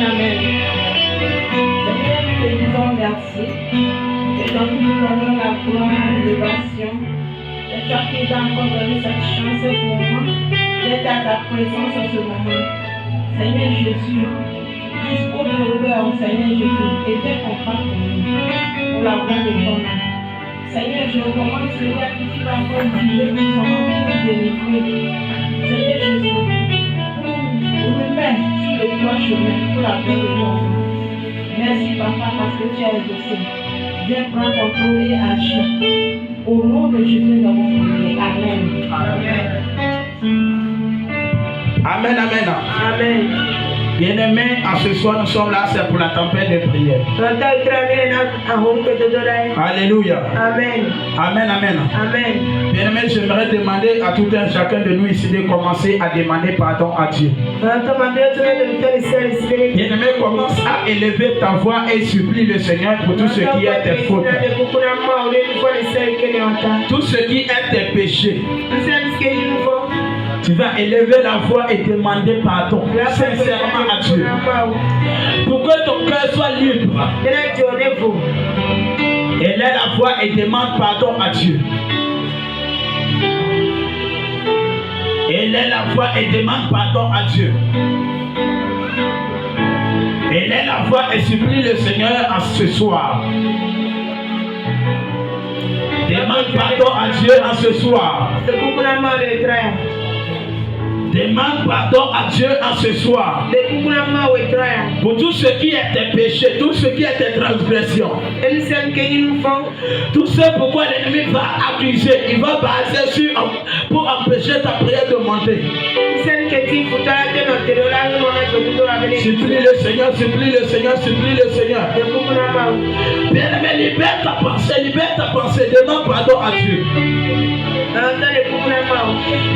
amen. Seigneur, nous te disons merci. Et donc nous donnons la gloire et l'élévation. Et toi qui nous as encore donné cette chance pour moi d'être à ta présence en ce moment. Seigneur Jésus, jusqu'au douleur, Seigneur Jésus, et fais comprendre pour nous, pour la gloire de ton nom. Seigneur, je recommande celui-là qui va encore juger pour son nom, pour délivrer. Seigneur Jésus, nous remettons sur le droit chemin pour la gloire de ton nom. Merci Papa parce que tu as exaucé. Viens prendre contrôle et agir. Au nom de Jésus, nous avons prié. Amen. Amen, amen. Amen. Bien-aimés, en ce soir, nous sommes là, c'est pour la tempête de prière. Alléluia. Amen. Amen, amen. Amen. Bien-aimés, j'aimerais demander à tout un chacun de nous ici de commencer à demander pardon à Dieu. Bien-aimé, commence à élever ta voix et supplie le Seigneur pour tout ce qui est tes fautes. Tout ce qui est tes péchés. Tu vas élever la voix et demander pardon sincèrement à Dieu. Pour que ton cœur soit libre. Élève la voix et demande pardon à Dieu. Élève la voix et demande pardon à Dieu. Élève la voix et supplie le Seigneur en ce soir. Demande pardon à Dieu en ce soir. Demande pardon à Dieu en ce soir. Pour tout ce qui est tes péchés, tout ce qui est tes transgressions. Tout ce pourquoi l'ennemi va accuser, il va baser sur pour empêcher ta prière de monter. Supplie le Seigneur, supplie le Seigneur, supplie le Seigneur. Bien-aimé, libère ta pensée, demande pardon à Dieu.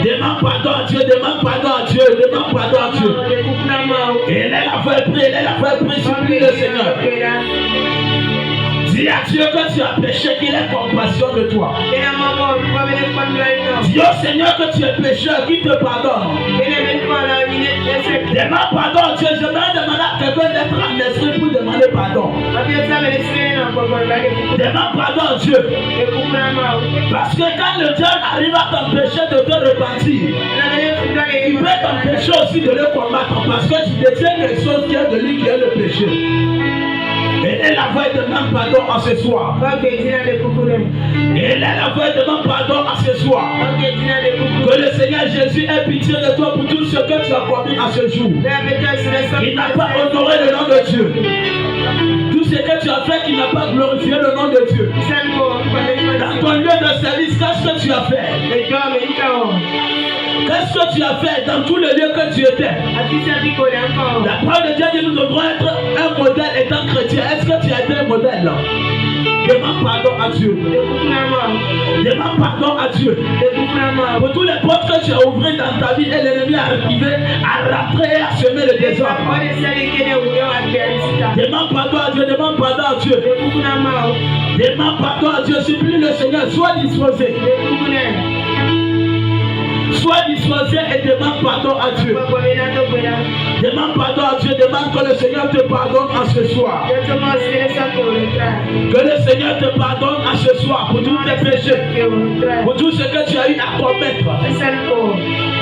Demande pardon à Dieu, demande pardon à Dieu, demande pardon à Dieu. Et elle a fait prier, supplie le Seigneur. Dis à Dieu que tu as péché, qu'il ait compassion de toi. Dis au Seigneur que tu es pécheur, qu'il te pardonne. Demande pardon à Dieu. Je vais demander à quelqu'un d'être en esprit pour demander pardon. Demande pardon à Dieu. Parce que quand le diable arrive à t'empêcher de te repentir, il peut t'empêcher aussi de le combattre. Parce que tu détiens quelque chose qui est de lui qui est le péché. Et la voix demande pardon à ce soir. Et la voix demande pardon à ce soir. Que le Seigneur Jésus ait pitié de toi pour tout ce que tu as commis à ce jour. Il n'a pas honoré le nom de Dieu. Tout ce que tu as fait qui n'a pas glorifié le nom de Dieu. Dans ton lieu de service, qu'est-ce que tu as fait? Qu'est-ce que tu as fait dans tous les lieux que tu étais? La parole de Dieu dit que nous devrons être un modèle étant chrétien. Est-ce que tu as été un modèle là? Demande pardon à Dieu. Demande pardon à Dieu. Pour tous les portes que tu as ouvertes dans ta vie et l'ennemi est arrivé à rentrer et à semer le désordre. Demande pardon à Dieu. Demande pardon à Dieu. Demande pardon à Dieu. Supplie le Seigneur. Sois disposé. Sois disposé et demande pardon à Dieu. Demande pardon à Dieu. Demande que le Seigneur te pardonne à ce soir. Que le Seigneur te pardonne à ce soir pour tous tes péchés. Pour tout ce que tu as eu à commettre.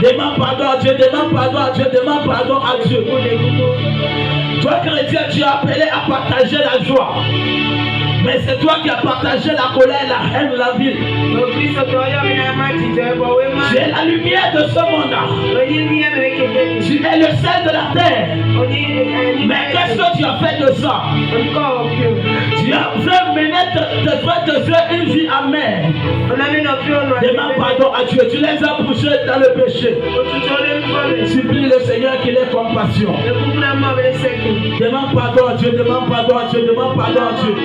Demande pardon à Dieu. Demande pardon à Dieu. Demande pardon à Dieu. Toi chrétien, tu es appelé à partager la joie. Mais c'est toi qui as partagé la colère, la haine, la ville. Tu es la lumière de ce monde. Tu es le sel de la terre. Mais qu'est-ce que tu as fait de ça? Tu as fait mener tes frères et sœurs une vie amère. Demande pardon à Dieu. Tu les as poussés dans le péché. Supplie le Seigneur qu'il ait compassion. Demande pardon à Dieu. Demande pardon à Dieu. Demande pardon à Dieu.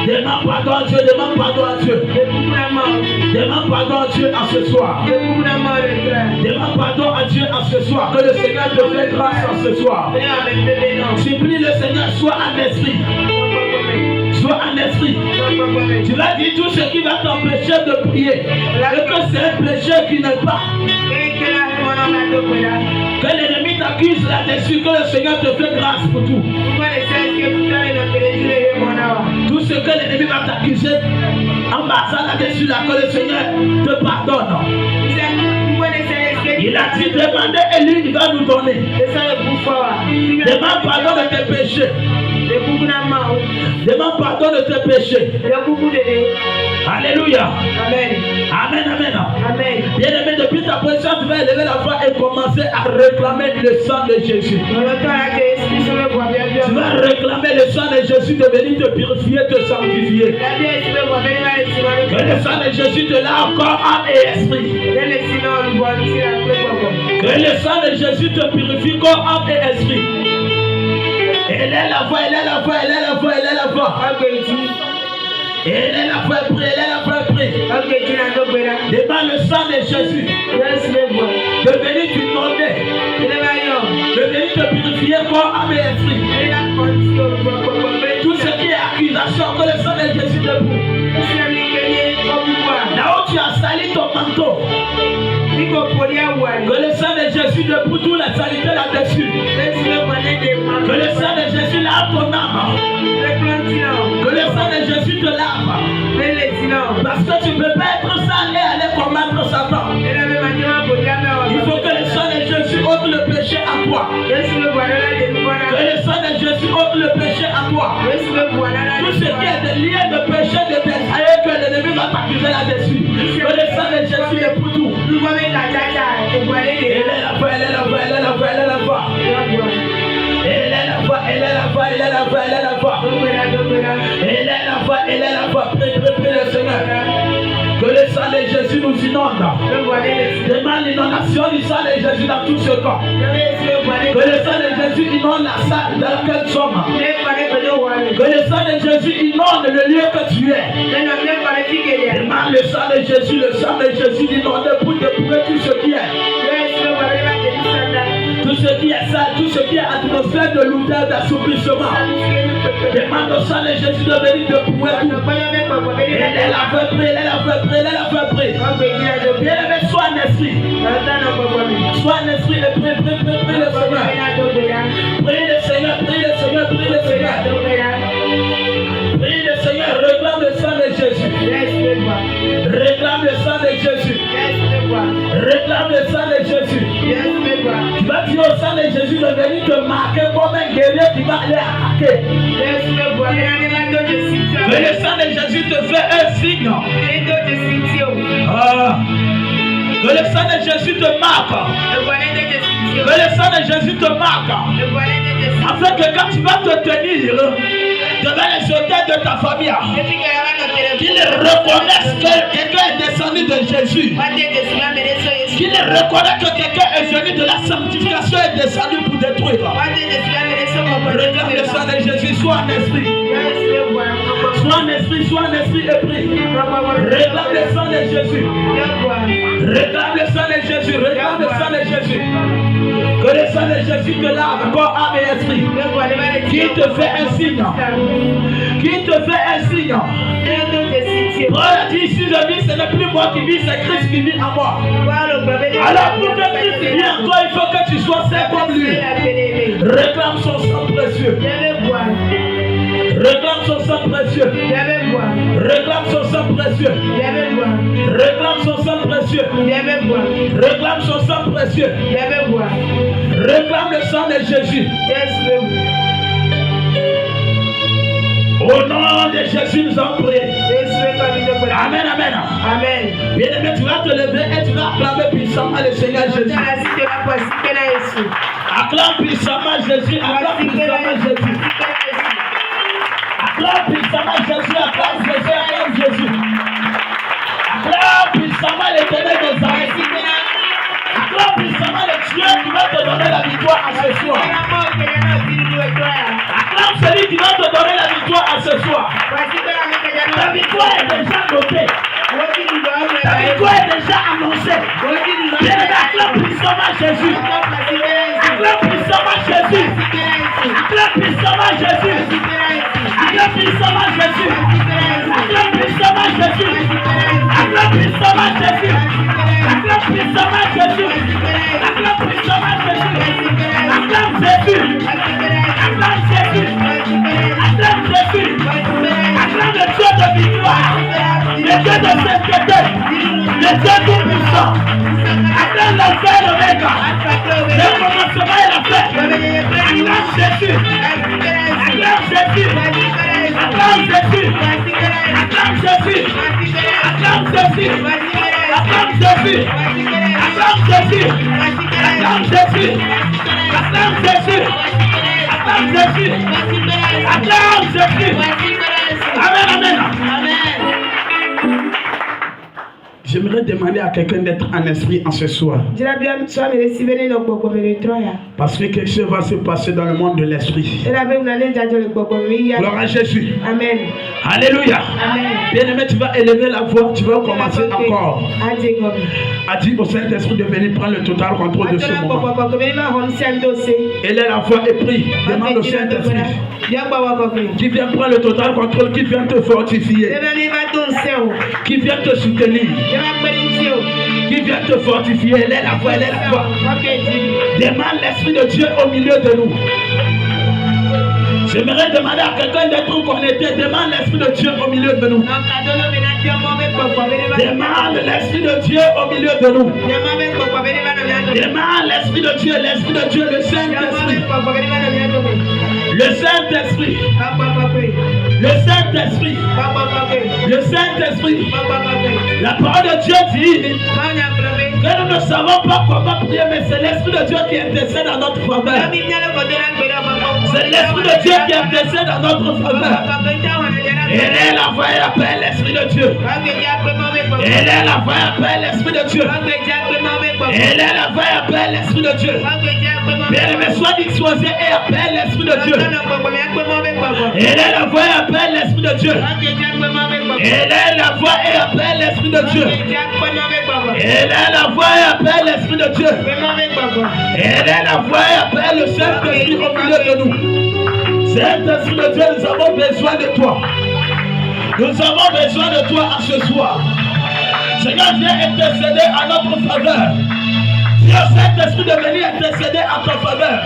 Demande pardon à Dieu, demande pardon à Dieu. Demande pardon à Dieu à ce soir. Demande pardon à Dieu à ce soir. Que le Seigneur te fait grâce à ce soir. Supplie le Seigneur, sois en esprit. Sois en esprit. Tu vas dire tout ce qui va t'empêcher de prier. Et que c'est un péché qui n'est pas. Que l'ennemi t'accuse là-dessus, que le Seigneur te fait grâce pour tout. Tout ce que l'ennemi va t'accuser en basant là-dessus, là, que le Seigneur te pardonne. Il a dit demandez et lui il va nous donner. Demande pardon de tes péchés. Demande pardon de tes péchés. Alléluia. Amen. Amen, amen. Amen. Bien aimé, depuis ta position, tu vas élever la voix et commencer à réclamer le sang de Jésus. Tu vas réclamer le sang de Jésus de venir te purifier, te sanctifier. Que le sang de Jésus te lave corps, âme et esprit. Que le sang de Jésus te purifie corps, âme et esprit. Elle est la voix, elle est la voix, elle est la voix, elle est la voix. Elle est la voix, elle est la voix, demande le sang de Jésus de venir t'inonder, de venir te purifier corps, âme et esprit. Tout ce qui est accusation, que le sang de Jésus te prouve. Là où tu as sali ton manteau, que le sang de Jésus te prouve toute la saleté là-dessus. Que le sang de Jésus lave ton âme. Que le sang de Jésus te lave. Parce que tu ne peux pas être sale et aller combattre Satan. Il faut que le sang de Jésus ôte le péché à toi. Que le sang de Jésus ôte le péché à toi. Tout ce qui est de lié de péché, de détaillé, que l'ennemi va t'accuser là-dessus. Que le sang de Jésus est pour tout. Elle est la voix, elle est la voix, elle est la voix, elle est la voix. Elle est la voix, elle est la voix, elle est la voix, elle est la voix. Elle est la voix, elle est la voix. Prie, prie, prie le Seigneur. Que le sang de Jésus nous inonde. Demande l'inondation du sang de Jésus dans tout ce corps. Que le sang de Jésus inonde la salle dans laquelle nous sommes. Que le sang de Jésus inonde le lieu que tu es. Demande le sang de Jésus d'inonder pour dépouiller tout ce qui est. Tout ce qui est sale, tout ce qui est atmosphère de l'odeur d'assoupissement. Demande au sang de Jésus de venir dépouiller tout. Elle est la voix, elle est la voix, elle est la voix. Bien aimé, sois un esprit. Sois un esprit et prie le Seigneur. Prie le Seigneur, prie le Seigneur, prie le Seigneur. Prie le Seigneur, réclame le sang de Jésus. Réclame le sang de Jésus. Réclame le sang de Jésus. Tu vas dire au sang de Jésus de venir te marquer comme un guerrier qui va aller attaquer. Que le sang de Jésus te fait un signe. Que le sang de Jésus te marque. Que le sang de Jésus te marque. Afin que quand tu vas te tenir devant les auteurs de ta famille, qu'ils reconnaissent que quelqu'un est descendu de Jésus. Qu'ils reconnaissent que quelqu'un est venu de la sanctification et est descendu pour détruire. Regarde le sang de Jésus, sois un esprit. Sois un esprit, sois un esprit et prie. Regarde le sang de Jésus. Regarde le sang de Jésus, regarde le sang de Jésus. Que le sang de Jésus te lave, corps, âme et esprit. Qui te fait un signe. Qui te fait un signe. Paul dit, si je vis, ce n'est plus moi qui vis, c'est Christ qui vit en moi. Alors pour que Christ vienne en toi, il faut que tu sois saint comme lui. Réclame son sang précieux. Réclame son sang précieux. Réclame son sang précieux. Réclame son sang précieux. Réclame son sang précieux. Réclame le sang de Jésus. Au nom de Jésus, nous avons prié. Amen, amen. Amen. Bien aimé, tu vas te lever et tu vas acclamer puissamment le Seigneur Jésus. Acclame puissamment Jésus. Acclame puissamment Jésus. Acclame puissamment Jésus. Acclame Jésus. Acclame Jésus. Acclame puissamment l'Éternel des armées. Acclame puissamment le Dieu qui va te donner la victoire à ce soir. Acclame celui qui va te donner la victoire à ce soir. Ta victoire est déjà notée. Ta victoire est déjà annoncée. Bien aimé, acclame puissamment Jésus. Acclame puissamment Jésus. Acclame puissamment Jésus. Acclame puissamment Jésus. Acclame puissamment Jésus. Acclame puissamment Jésus. Acclame puissamment Jésus. de sainteté, de Dieu tout-puissant. Acclame l'Alpha et l'Oméga, le commencement et la fin. Acclame Jésus. Acclame Jésus. Acclame Jésus. Acclame Jésus. Acclame Jésus. Acclame Jésus. Acclame Jésus. Acclame Jésus. Acclame Jésus. Acclame Jésus. Acclame Jésus. Amen, amen. J'aimerais demander à quelqu'un d'être en esprit en ce soir. Parce que quelque chose va se passer dans le monde de l'esprit. Gloire à Jésus. Amen. Alléluia. Amen. Bien-aimé, tu vas élever la voix, tu vas commencer encore. A dit au Saint-Esprit de venir prendre le total contrôle de ce moment. Élève la voix et prie. Demande au Saint-Esprit qui vient prendre le total contrôle, qui vient te fortifier, qui vient te soutenir, qui vient te fortifier. Élève la voix, élève la voix. Demande l'Esprit de Dieu au milieu de nous. J'aimerais demander à quelqu'un d'être connecté. Demande l'Esprit de Dieu au milieu de nous. Demande l'Esprit de Dieu au milieu de nous. Demande l'Esprit de Dieu, le Saint-Esprit. Le Saint-Esprit. Le Saint-Esprit. Le Saint-Esprit. La parole de Dieu dit que nous ne savons pas comment prier, mais c'est l'Esprit de Dieu qui intercède dans notre faveur. C'est l'Esprit de Dieu qui intercède dans notre faveur. Elle est la voix et appelle l'Esprit de Dieu. Elle est la voix et appelle l'Esprit de Dieu. Elle est la voix et appelle l'Esprit de Dieu. Bien-aimé, sois disposé et appelle l'Esprit de Dieu. Elle est la voix et appelle l'Esprit de Dieu. Elle est la voix et appelle l'Esprit de Dieu. Elle est la voix et appelle l'Esprit de Dieu. Elle est la voix et appelle le Saint-Esprit au milieu de nous. Saint-Esprit de Dieu, nous avons besoin de toi. Nous avons besoin de toi à ce soir. Seigneur, viens intercéder à notre faveur. Dis au Saint-Esprit de venir intercéder à ta faveur.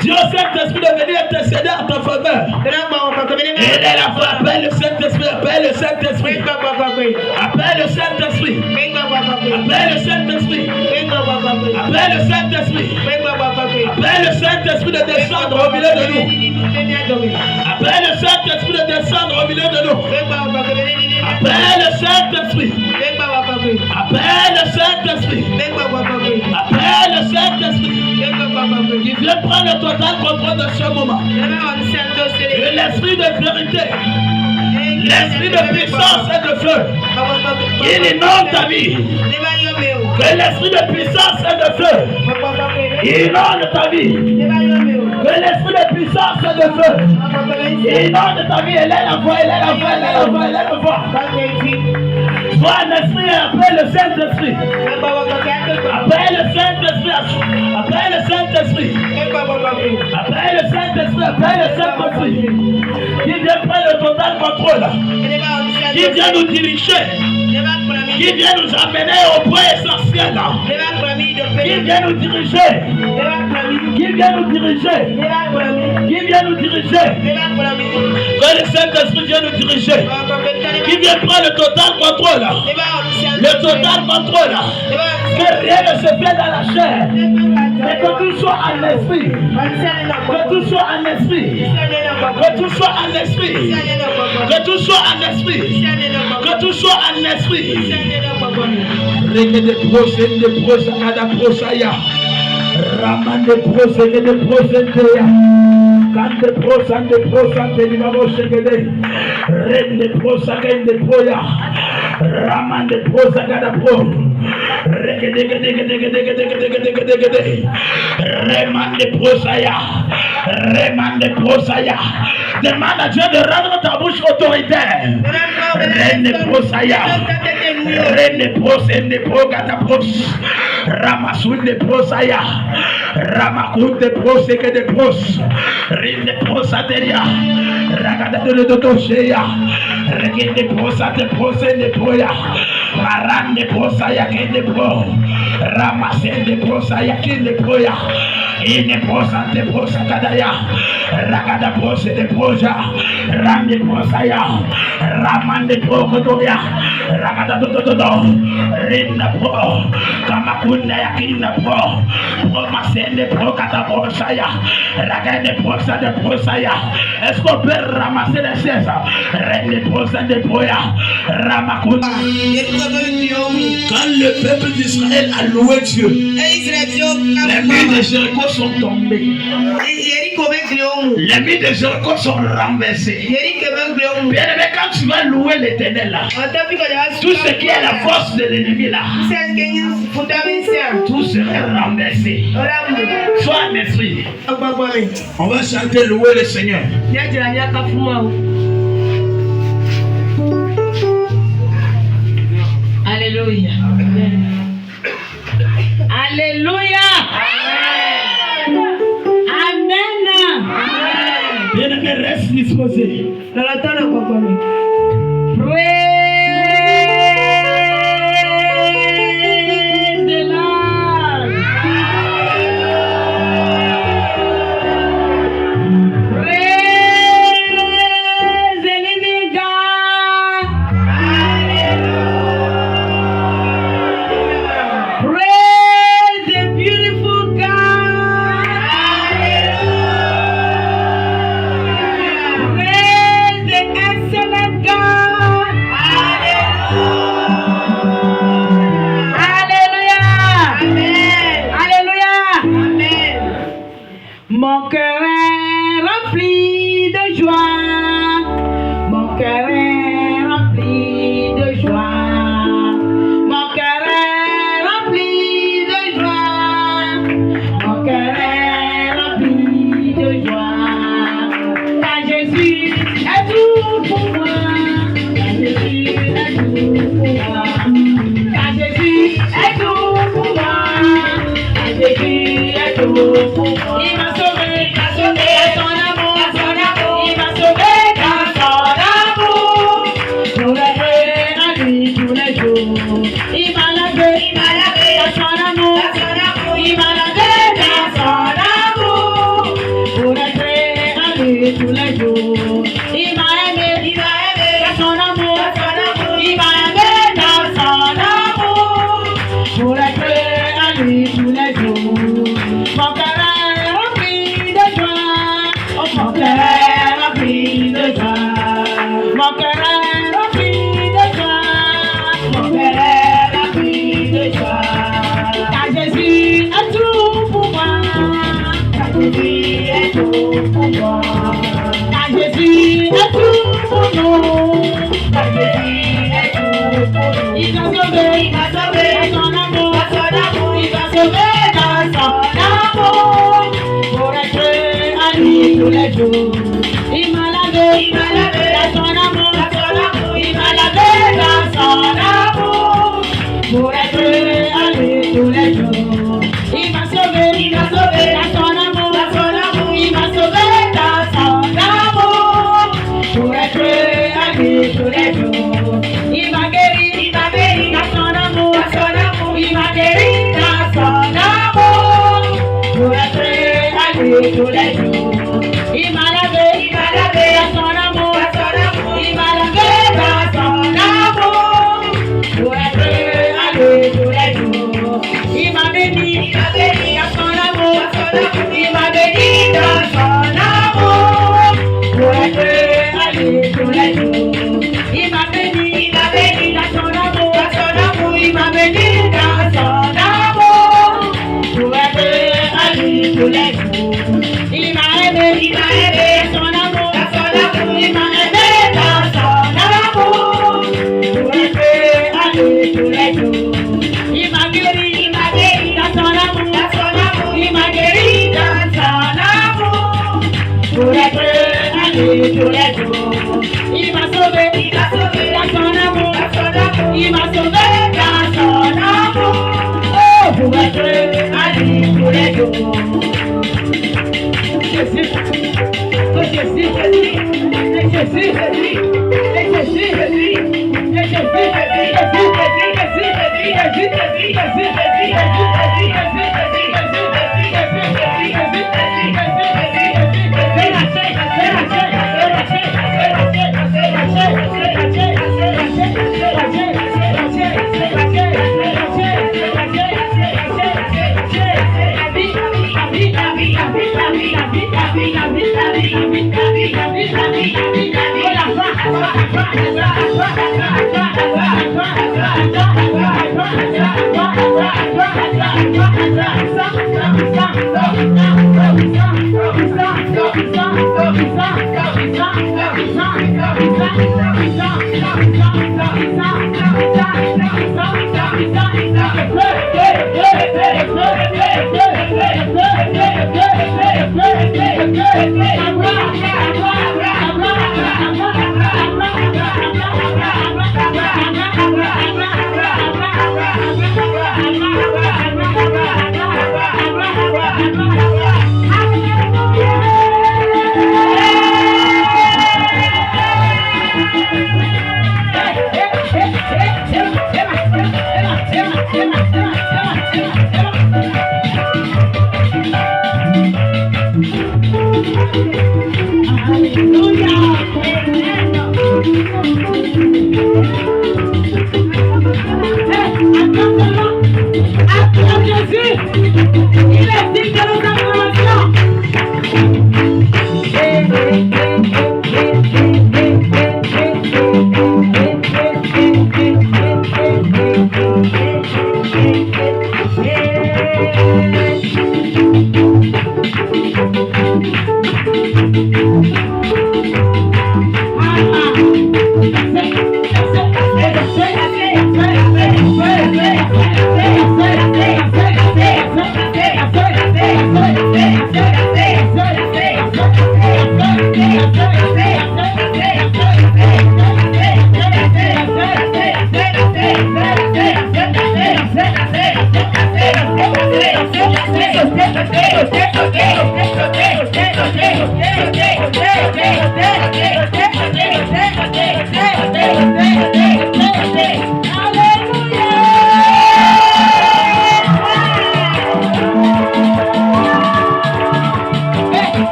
Dis au Saint-Esprit de venir intercéder à ta faveur. Et la voix, appelle le Saint-Esprit, appelle le Saint-Esprit. Appelle le Saint-Esprit. Appelle le Saint-Esprit. Appelle le Saint-Esprit. Appelle le Saint-Esprit de descendre au milieu de nous. Appelle le Saint-Esprit de descendre au milieu de nous. Appelle le Saint-Esprit. Appelle le Saint-Esprit. Appelle le Saint-Esprit. Qui vient prendre le total contrôle de ce moment. Et l'esprit de vérité, l'esprit de puissance et de feu, il inonde ta vie. Que l'esprit de puissance et de feu, il inonde ta vie. Que l'esprit de puissance et de feu, il inonde ta vie. Elle est la voix, elle est la voix, elle est la voix, elle est la voix. Sois un esprit et appelle le Saint-Esprit. Appelle le Saint-Esprit. Appelle le Saint-Esprit. Appelle le Saint-Esprit. Appelle le Saint-Esprit. Qui vient prendre le total contrôle. Qui vient nous diriger. Qui vient nous amener au point essentiel. Qui vient nous diriger. Qui vient nous diriger. Qui vient nous diriger. Que le Saint-Esprit vient nous diriger. Qui vient prendre le total contrôle. Le total contrôle. Que rien ne se fait dans la chair. Mais que tout soit en esprit. Que tout soit en esprit. Que tout soit en esprit. Que tout soit en esprit. Que tout soit en esprit. Regardez prochain de prochain à la prochaine. Raman de prochain de prochain. Quand de prochain de prochain de l'imamo chegede. Ren de prochain de proya. Raman de prochain à la pro. Reman de prosaya. Reman de prosaya. Demande à Dieu de rendre ta bouche autoritaire. Ren de prosaya. Ren de prosaya de progatapros. Ramasun de prosaya. Ramakun de proseke de pros. Rin de prosateria. Ragada de dotoseya. Regin de prosate prose de proya. Maran de prosaya ken de pro. Ramasen de prosaya ken de proya. Ine prosate prosakadaya. Ragada Brose de Broja, Rande Brosaya, Ramande Brokotoya, Ragada Dododo, Rinda Bro, Kamakunda Yakina Bro, Masende Brokata Brosaya, Ragade Brosa de Brosaya, est-ce qu'on peut ramasser les chaises? Rende Brosa de Broya, Ramakunda. Quand le peuple d'Israël a loué Dieu, les murs de Jéricho sont tombés. Les murs de Jéricho sont renversés. Bien aimé, quand tu vas louer l'Éternel là, tout ce qui est la force de l'ennemi là, tout sera renversé. Sois un esprit. On va chanter louer le Seigneur. Alléluia. Alléluia. Amen. Bien aimé, reste disposé. Praise the Lord. Praise the living God. Praise the beautiful God. Praise the excellent God. Alléluia. Alléluia. Mon cœur est rempli de joie. Mon cœur est rempli de joie. Mon cœur est rempli de joie. Mon cœur est rempli de joie. Car Jésus est tout pour moi. Car Jésus est tout pour moi. Car Jésus est tout pour moi. Car Jésus est tout pour moi. Il m'a sauvé dans son amour, il m'a sauvé dans son amour. Je rêverai à lui tous les jours. Il m'a lavé dans son amour, il m'a lavé dans son amour. Je rêverai à lui tous les jours. Il m'a aimé dans son amour, il m'a aimé dans son amour. Je rêverai à lui tous les jours. Mon cœur est rempli de joie. Oh, mon cœur est rempli de joie. Mon cœur est rempli de joie. Mon cœur est rempli de joie. Car Jésus est tout pour moi. Car Jésus est tout pour moi. Car Jésus est tout pour nous. Car Jésus est tout pour nous. Il t'a sauvé dans son amour. Il t'a sauvé dans son amour. Pour être à lui tous les jours. Il m'a lavé dans son amour. Il m'a lavé dans son amour. Pour être à lui tous les jours. Il m'a sauvé dans son amour. Il m'a sauvé dans son amour. Pour être à lui tous les jours. Il m'a guéri dans son amour. Il m'a guéri dans son amour. Pour être à lui tous les jours. Il m'a lavé dans son amour. Il m'a lavé dans son amour. Pour être à lui tous les jours. Il m'a béni dans son amour. Il m'a béni dans son amour. Pour être à lui tous les jours. Il m'a béni dans son amour. Il m'a béni dans son amour. Pour être à lui tous les jours. Il m'a aimé dans son amour. Il m'a aimé dans son amour. Pour être à lui tous les jours. Il m'a guéri dans son amour. Il m'a guéri dans son amour. Pour être à lui tous les jours. Il m'a sauvé dans son amour. Il m'a sauvé dans son amour. Oh, pour être à lui tous les jours. Jésus, oh Jésus, Jésus, Jésus,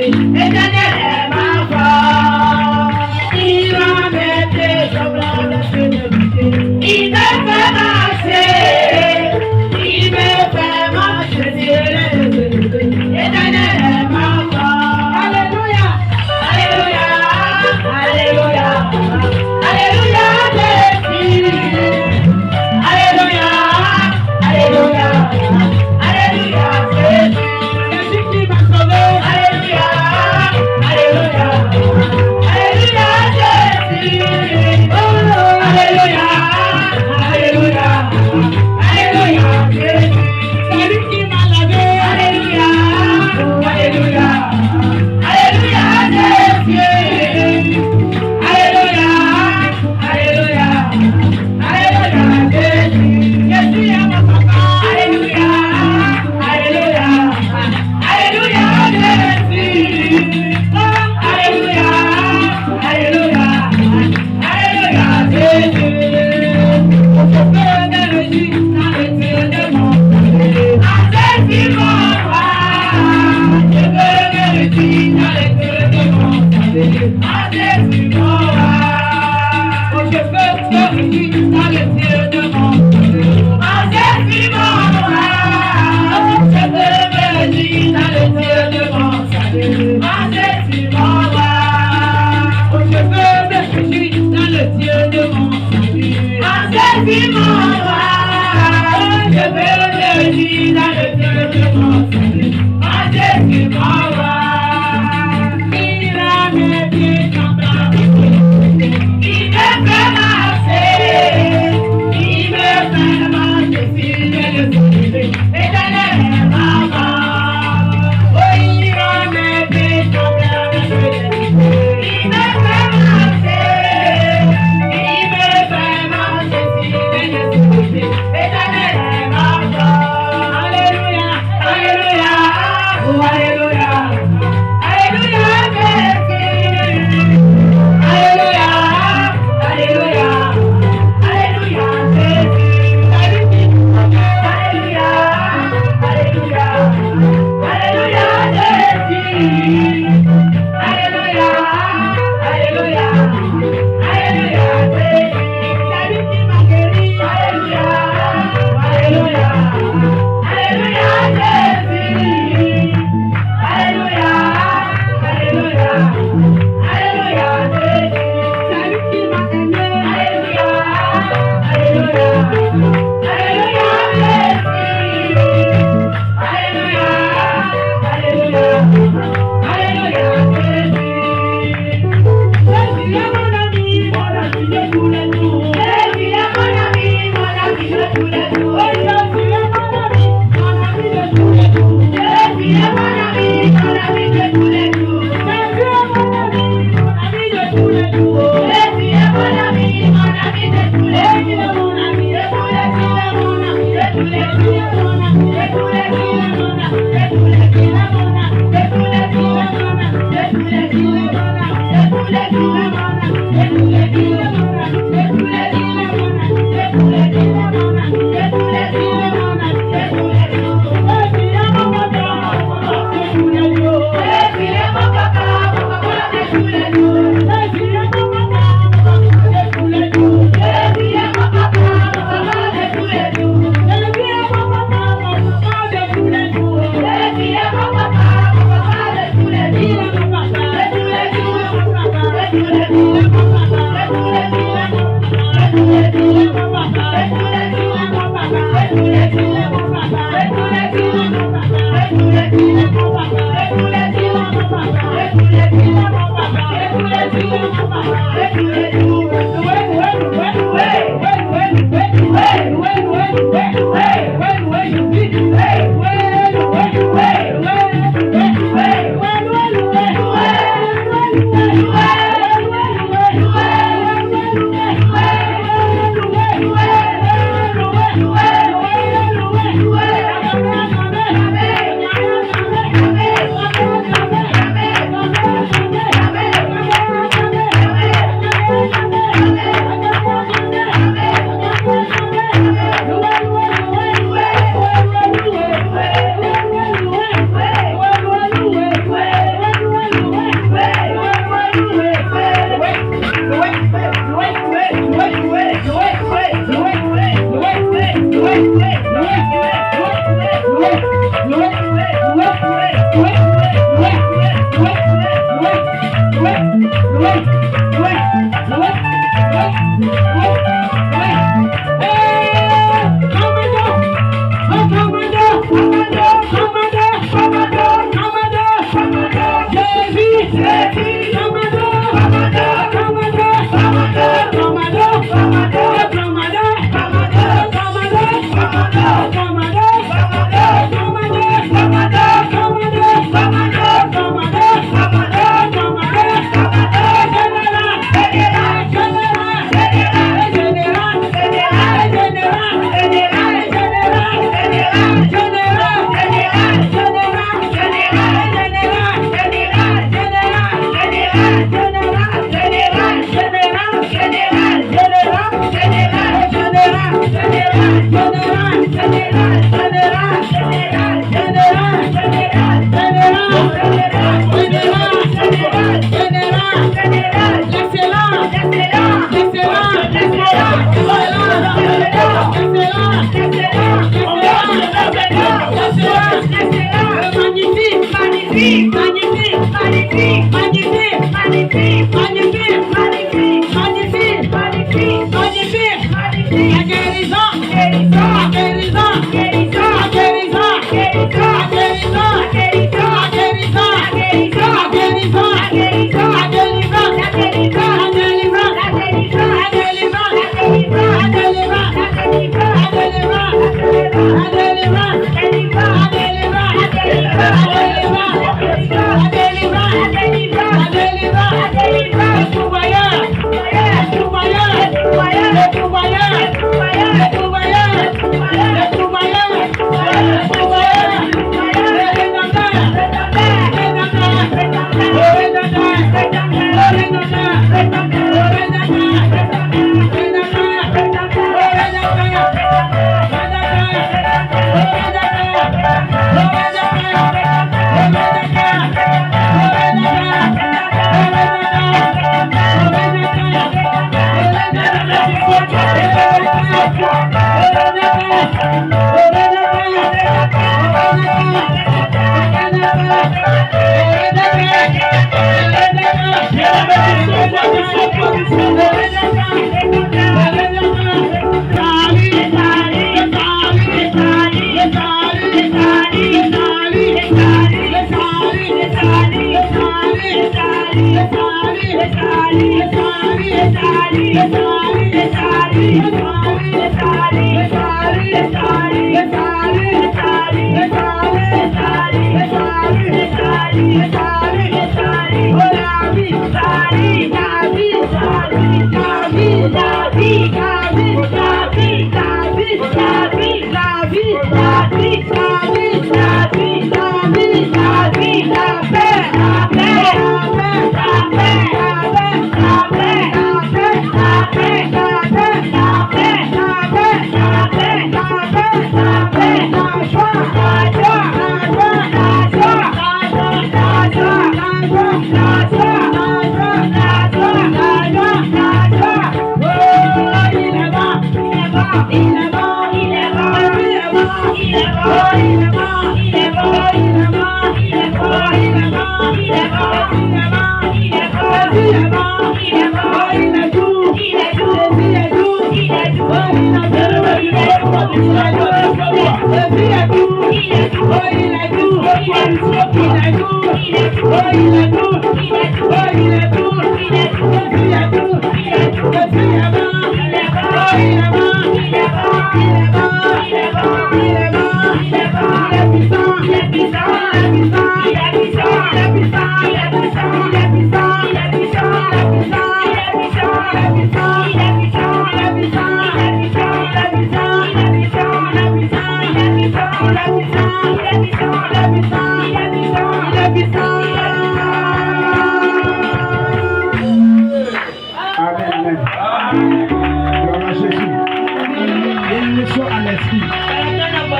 Éternel est ma foi, il va m'aider, General,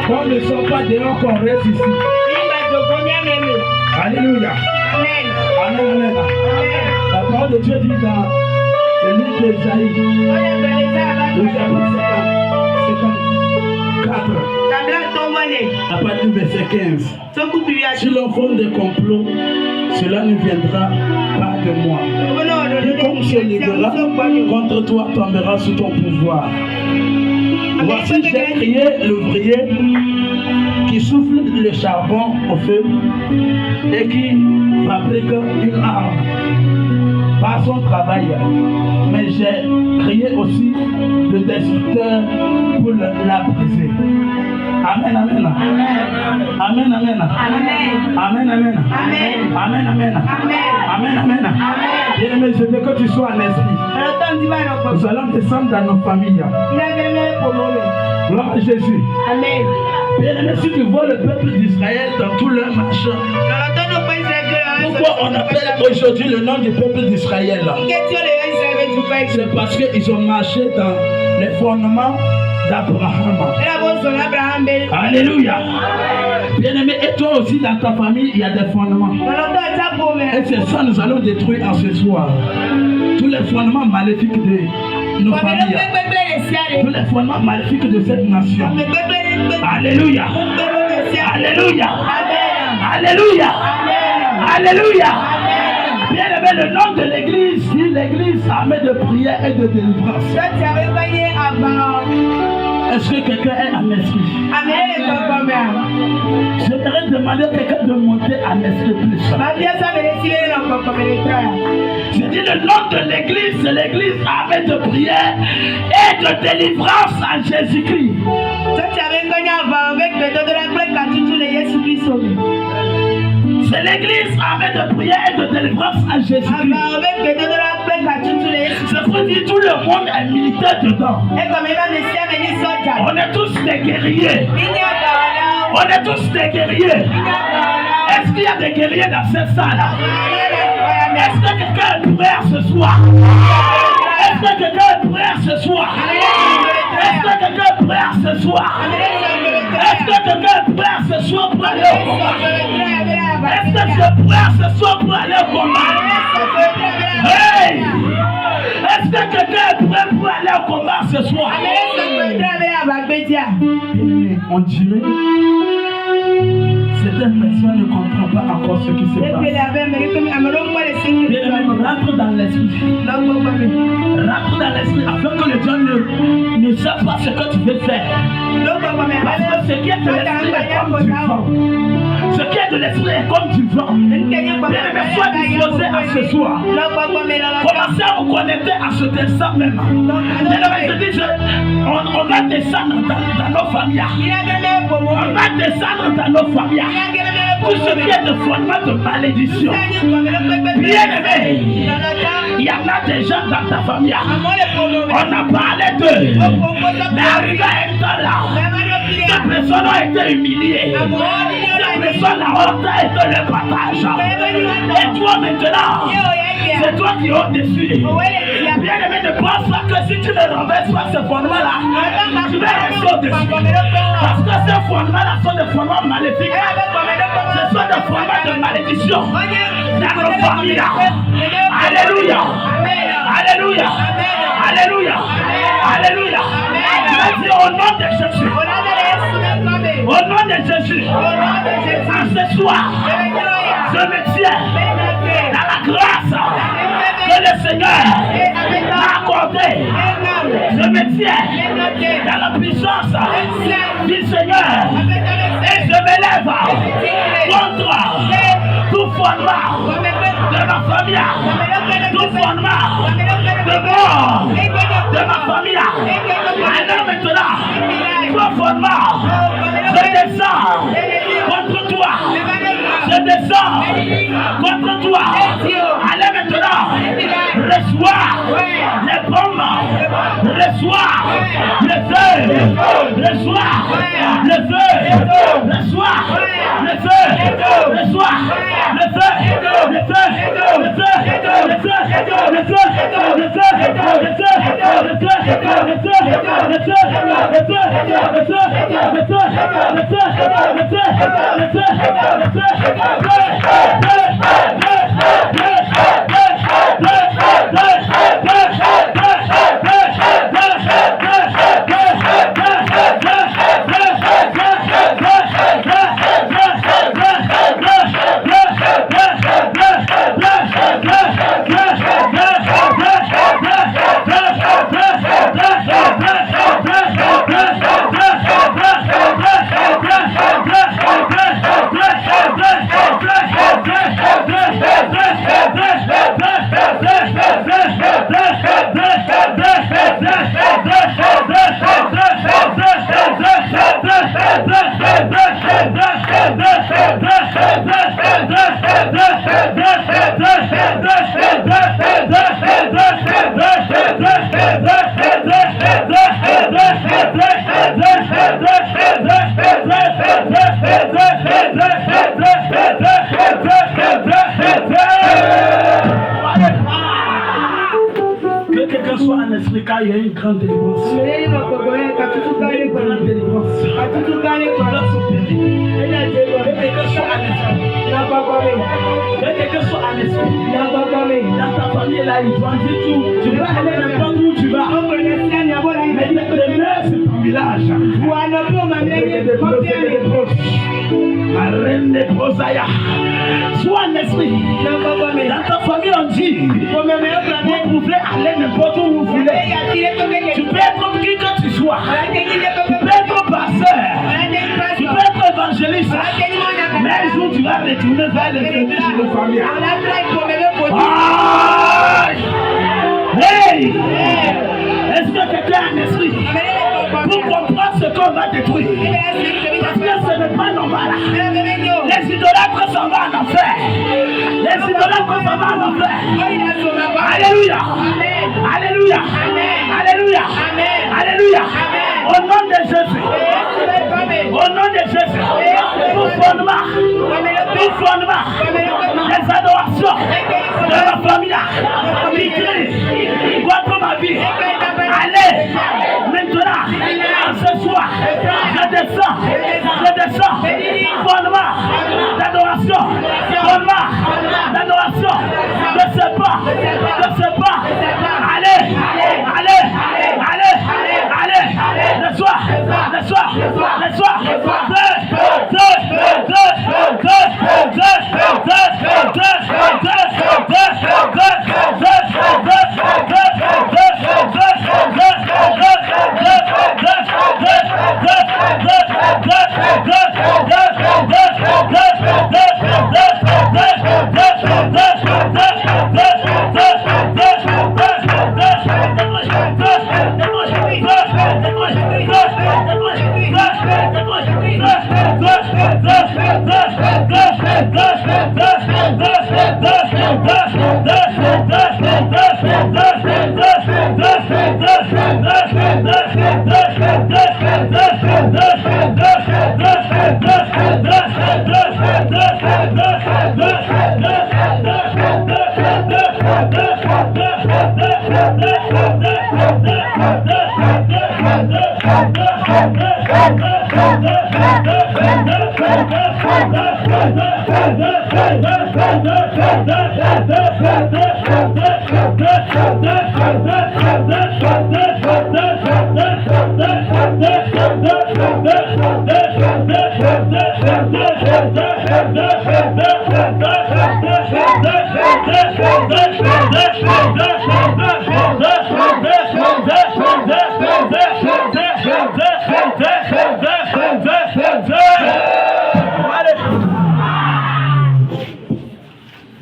Qu'on ne sort pas dehors, qu'on reste ici. Alléluia. Amen. Amen, amen. La parole de Dieu dit dans le livre d'Ésaïe, le chapitre 54, à partir du verset 15. Si l'on forme des complots, cela ne viendra pas de moi. Quiconque se lèvera contre toi tombera sous ton pouvoir. Voici, j'ai créé l'ouvrier qui souffle le charbon au feu et qui fabrique une arme par son travail. Mais j'ai créé aussi le destructeur pour la briser. Amen, amen. Amen, amen. Amen, amen. Amen, amen. Amen, amen. Bien-aimé, je veux que tu sois en esprit. Nous allons descendre dans nos familles. Gloire à Jésus. Amen. Bien-aimé, si tu vois le peuple d'Israël dans tout leur marche, pourquoi on appelle aujourd'hui le nom du peuple d'Israël? C'est parce qu'ils ont marché dans les fondements d'Abraham. Alléluia. Bien-aimé, et toi aussi dans ta famille, il y a des fondements. Et c'est ça nous allons détruire en ce soir. Tous les fondements maléfiques de nos familles. Tous les fondements maléfiques de cette nation. Alléluia. Alléluia. Alléluia. Alléluia. Bien-aimé, le nom de l'église, dit l'église armée de prière et de délivrance. Est-ce que quelqu'un est en esprit? J'aimerais demander à quelqu'un de monter en esprit plus. Je dis le nom de l'église, c'est l'église armée de prière et de délivrance en Jésus-Christ. C'est l'église armée de prière et de délivrance en Jésus-Christ. C'est pour dire tout le monde est militaire dedans. On est tous des guerriers. On est tous des guerriers. Est-ce qu'il y a des guerriers dans cette salle? Est-ce que quelqu'un est prêt ce soir? Est-ce que quelqu'un est prêt ce soir? Est-ce que quelqu'un est prêt ce soir? Est-ce que quelqu'un est prêt ce soir pour aller au combat? Est-ce que tu es prêt ce soir pour aller au combat? Hey! Est-ce que quelqu'un est prêt pour aller au combat ce soir? On dirait certaines personnes ne comprennent pas encore ce qui se passe. Rentre dans l'esprit. Rentre dans l'esprit afin que les gens ne savent pas ce que tu veux faire. Parce que ce qui est de l'esprit est comme du vent. Ce qui est de l'esprit est comme du vent. Bien-aimé, sois disposé à ce soir. Commencez à vous connecter à ce instant même. Bien-aimé, je dis, on va descendre dans nos familles. On va descendre dans nos familles. Tout ce qui est de fondement de malédiction. Bien-aimé, il y en a des gens dans ta famille. On a parlé d'eux. Mais arrivé à un temps là, ces personnes ont été humiliées. Ces personnes ont été le partage. Et toi maintenant, c'est toi qui es au-dessus. Bien-aimé, ne pense pas que si tu ne renverses pas ce fondement-là, tu vas rester au-dessus. Parce que ces fondements-là sont des fondements maléfiques. Ce sont des fondements de malédiction dans nos familles. Alléluia. Alléluia. Alléluia. Alléluia. Tu vas dire au nom de Jésus. Au nom de Jésus. En ce soir, je me tiens dans la grâce que le Seigneur m'a accordée. Je me tiens dans la puissance du Seigneur. Et je m'élève contre tout fondement de ma famille, tout fondement de mort de ma famille. Alors maintenant, tout fondement, je descends contre toi. Je descends contre toi. Allez maintenant, reçois les bombes, reçois le feu, reçois le feu, reçois le feu, reçois le feu, le feu, le feu, le feu, le feu, le feu, Il y a une grande délivrance. Une grande délivrance. Quelqu'un soit en esprit. Dans ta famille là, ils vont dire tout. Tu vas aller n'importe où tu vas. Mais demeure sur ton village. Arrête Brosaya. Sois un esprit. Dans ta famille, on dit vous pouvez aller n'importe où vous voulez. Tu peux être qui que tu sois. Tu peux être pasteur. Tu peux être évangéliste. Mais un jour, tu vas retourner vers les services de la famille. Hey! Est-ce que quelqu'un a un esprit pour comprendre ce qu'on va détruire? Parce que ce n'est pas normal. Les idolâtres s'en vont en enfer. Les idolâtres s'en vont en enfer. Alléluia. Alléluia. Alléluia. Alléluia. Au nom de Jésus. Au nom de Jésus. Tout fondement. Tout fondement. Les adorations de la famille qui crie contre ma vie. Allez, maintenant, ce soir, je descends, fondement d'adoration, fondement d'adoration, de ce pas, allez, allez, allez, allez, le soir,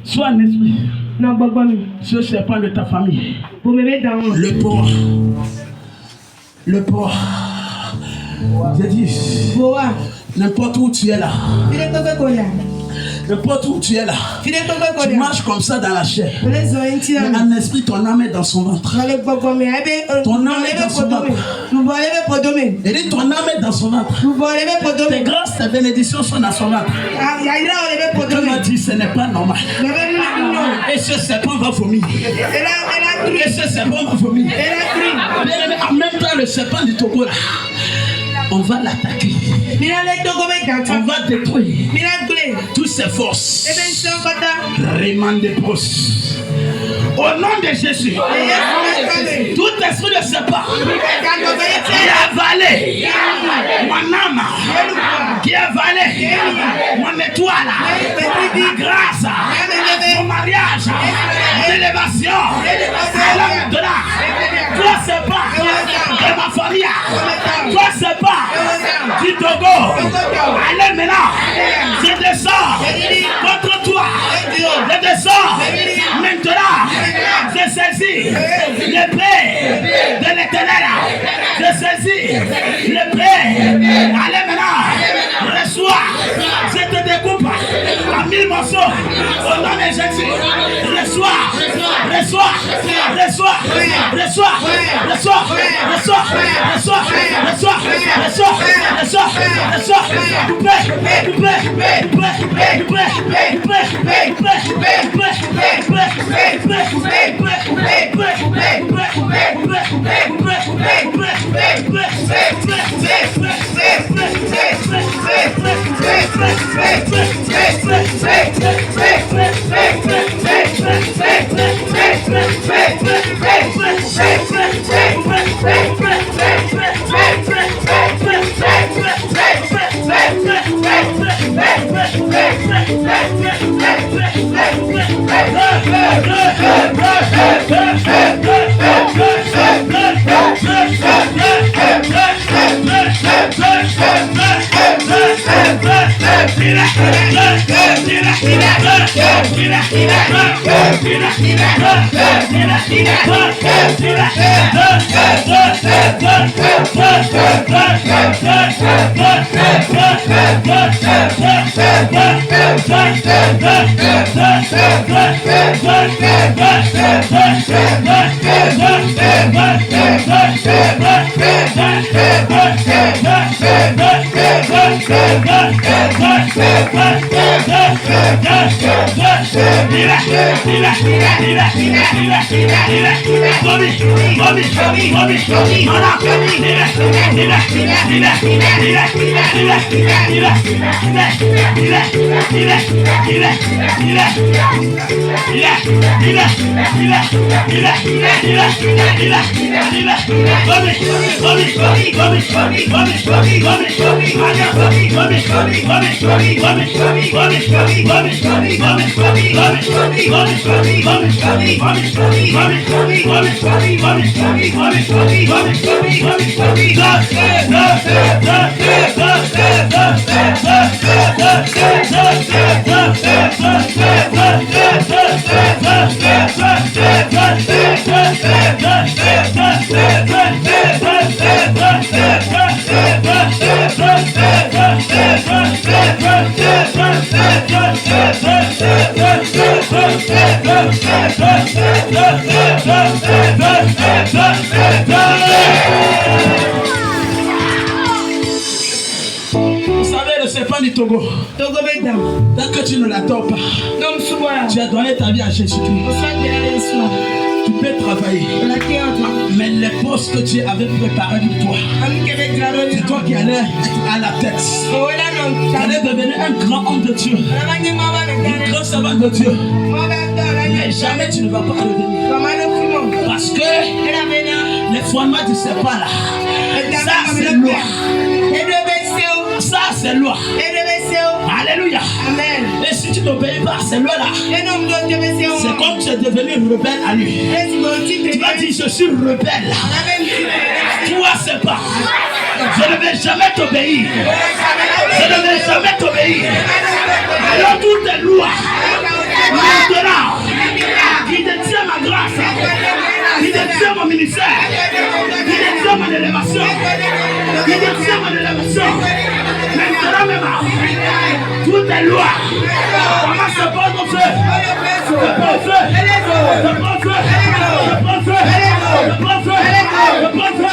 sois un esprit. Ce serpent de ta famille. Le porc. J'ai dit, n'importe où tu es là. N'importe où tu es là, tu marches comme ça dans la chair. Mais en esprit, ton âme est dans son ventre. Ton âme est dans son ventre. Et dit, ton âme est dans son ventre. Tes grâces, tes bénédictions sont dans son ventre. Et Dieu m'a dit, ce n'est pas normal. Et ce serpent va vomir. Et ce serpent va vomir. En même temps, le serpent du Togo là, on va l'attaquer. On va détruire toutes ses forces. Remande des pros. Au nom de Jésus, tout esprit de serpent qui a avalé mon âme, qui a avalé mon étoile, ma grâce, mon mariage, mon élévation, c'est là maintenant. Toi serpent de ma famille, toi serpent du Togo, allez maintenant, je descends contre toi, je descends maintenant. Je saisis l'épée de l'Éternel. Je saisis l'épée. Allez maintenant, reçois. Je te découpe en 1000 morceaux. Au nom de Jésus. Reçois. Reçois. Reçois. Reçois. Reçois. Reçois. Reçois. Reçois. Reçois. Reçois. Reçois. Coupé. Coupé. Coupé. Coupé. Vous savez, le serpent du Togo, tant que tu ne l'attends pas, tu as donné ta vie à Jésus-Christ. Tu peux travailler, mais les postes que tu avais préparés pour toi, c'est toi qui allais être à la tête. Tu allais devenir un grand homme de Dieu, un grand servant de Dieu. Mais jamais tu ne vas pas revenir. Parce que les fondements du serpent là, ça c'est loi. Ça c'est loi. Alléluia. Amen. Et si tu n'obéis pas à ces lois-là, c'est comme tu es devenu rebelle à lui. Tu vas dire je suis rebelle. Toi c'est pas. Je ne vais jamais t'obéir. Je ne vais jamais t'obéir. Alors toutes les lois maintenant qui détiennent ma grâce, qui détiennent mon ministère, qui détiennent mon élévation, qui détiennent mon élévation, maintenant même toutes les lois, comment se pose au feu? Je prends feu, je prends feu, je prends feu, je prends feu, je prends feu,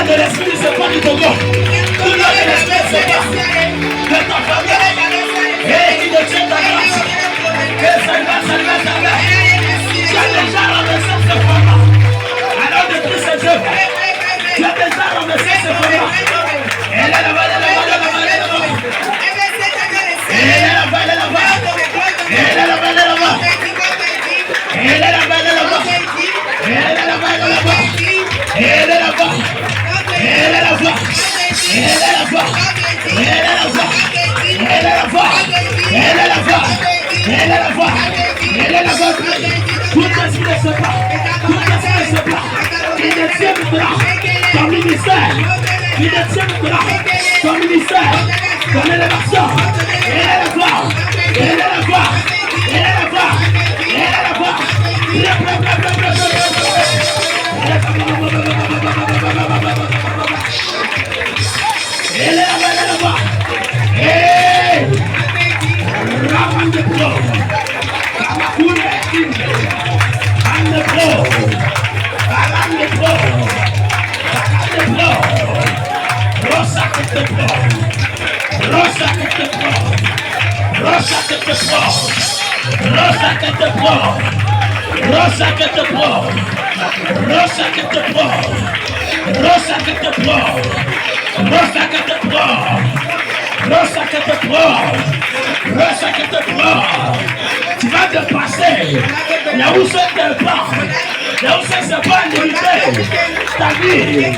de l'esprit de ce pas du Togo. Tout le monde de l'esprit de ce pas de ta famille. Et qui te tient ta grâce. Et ça va. Tu as déjà renversé ce format. Alors depuis cette œuvre, tu as déjà renversé ce format. Elle est là-bas. Ton ministère, ton élévation, elle est la gloire, elle est la gloire, elle est la gloire, elle est la gloire. Elle est la gloire. Hey! Raman de pro, Kamakure, Ande pro. Rosa que te prend. Rosa que te prend. Rosa que te prend. Rosa que te prend. Rosa que te prend. Rosa que te prend. Rosa que te prend. Rosa que te prend. Tu vas te passer. Là où c'est tes pas. Là où c'est pas limité. Ta vie.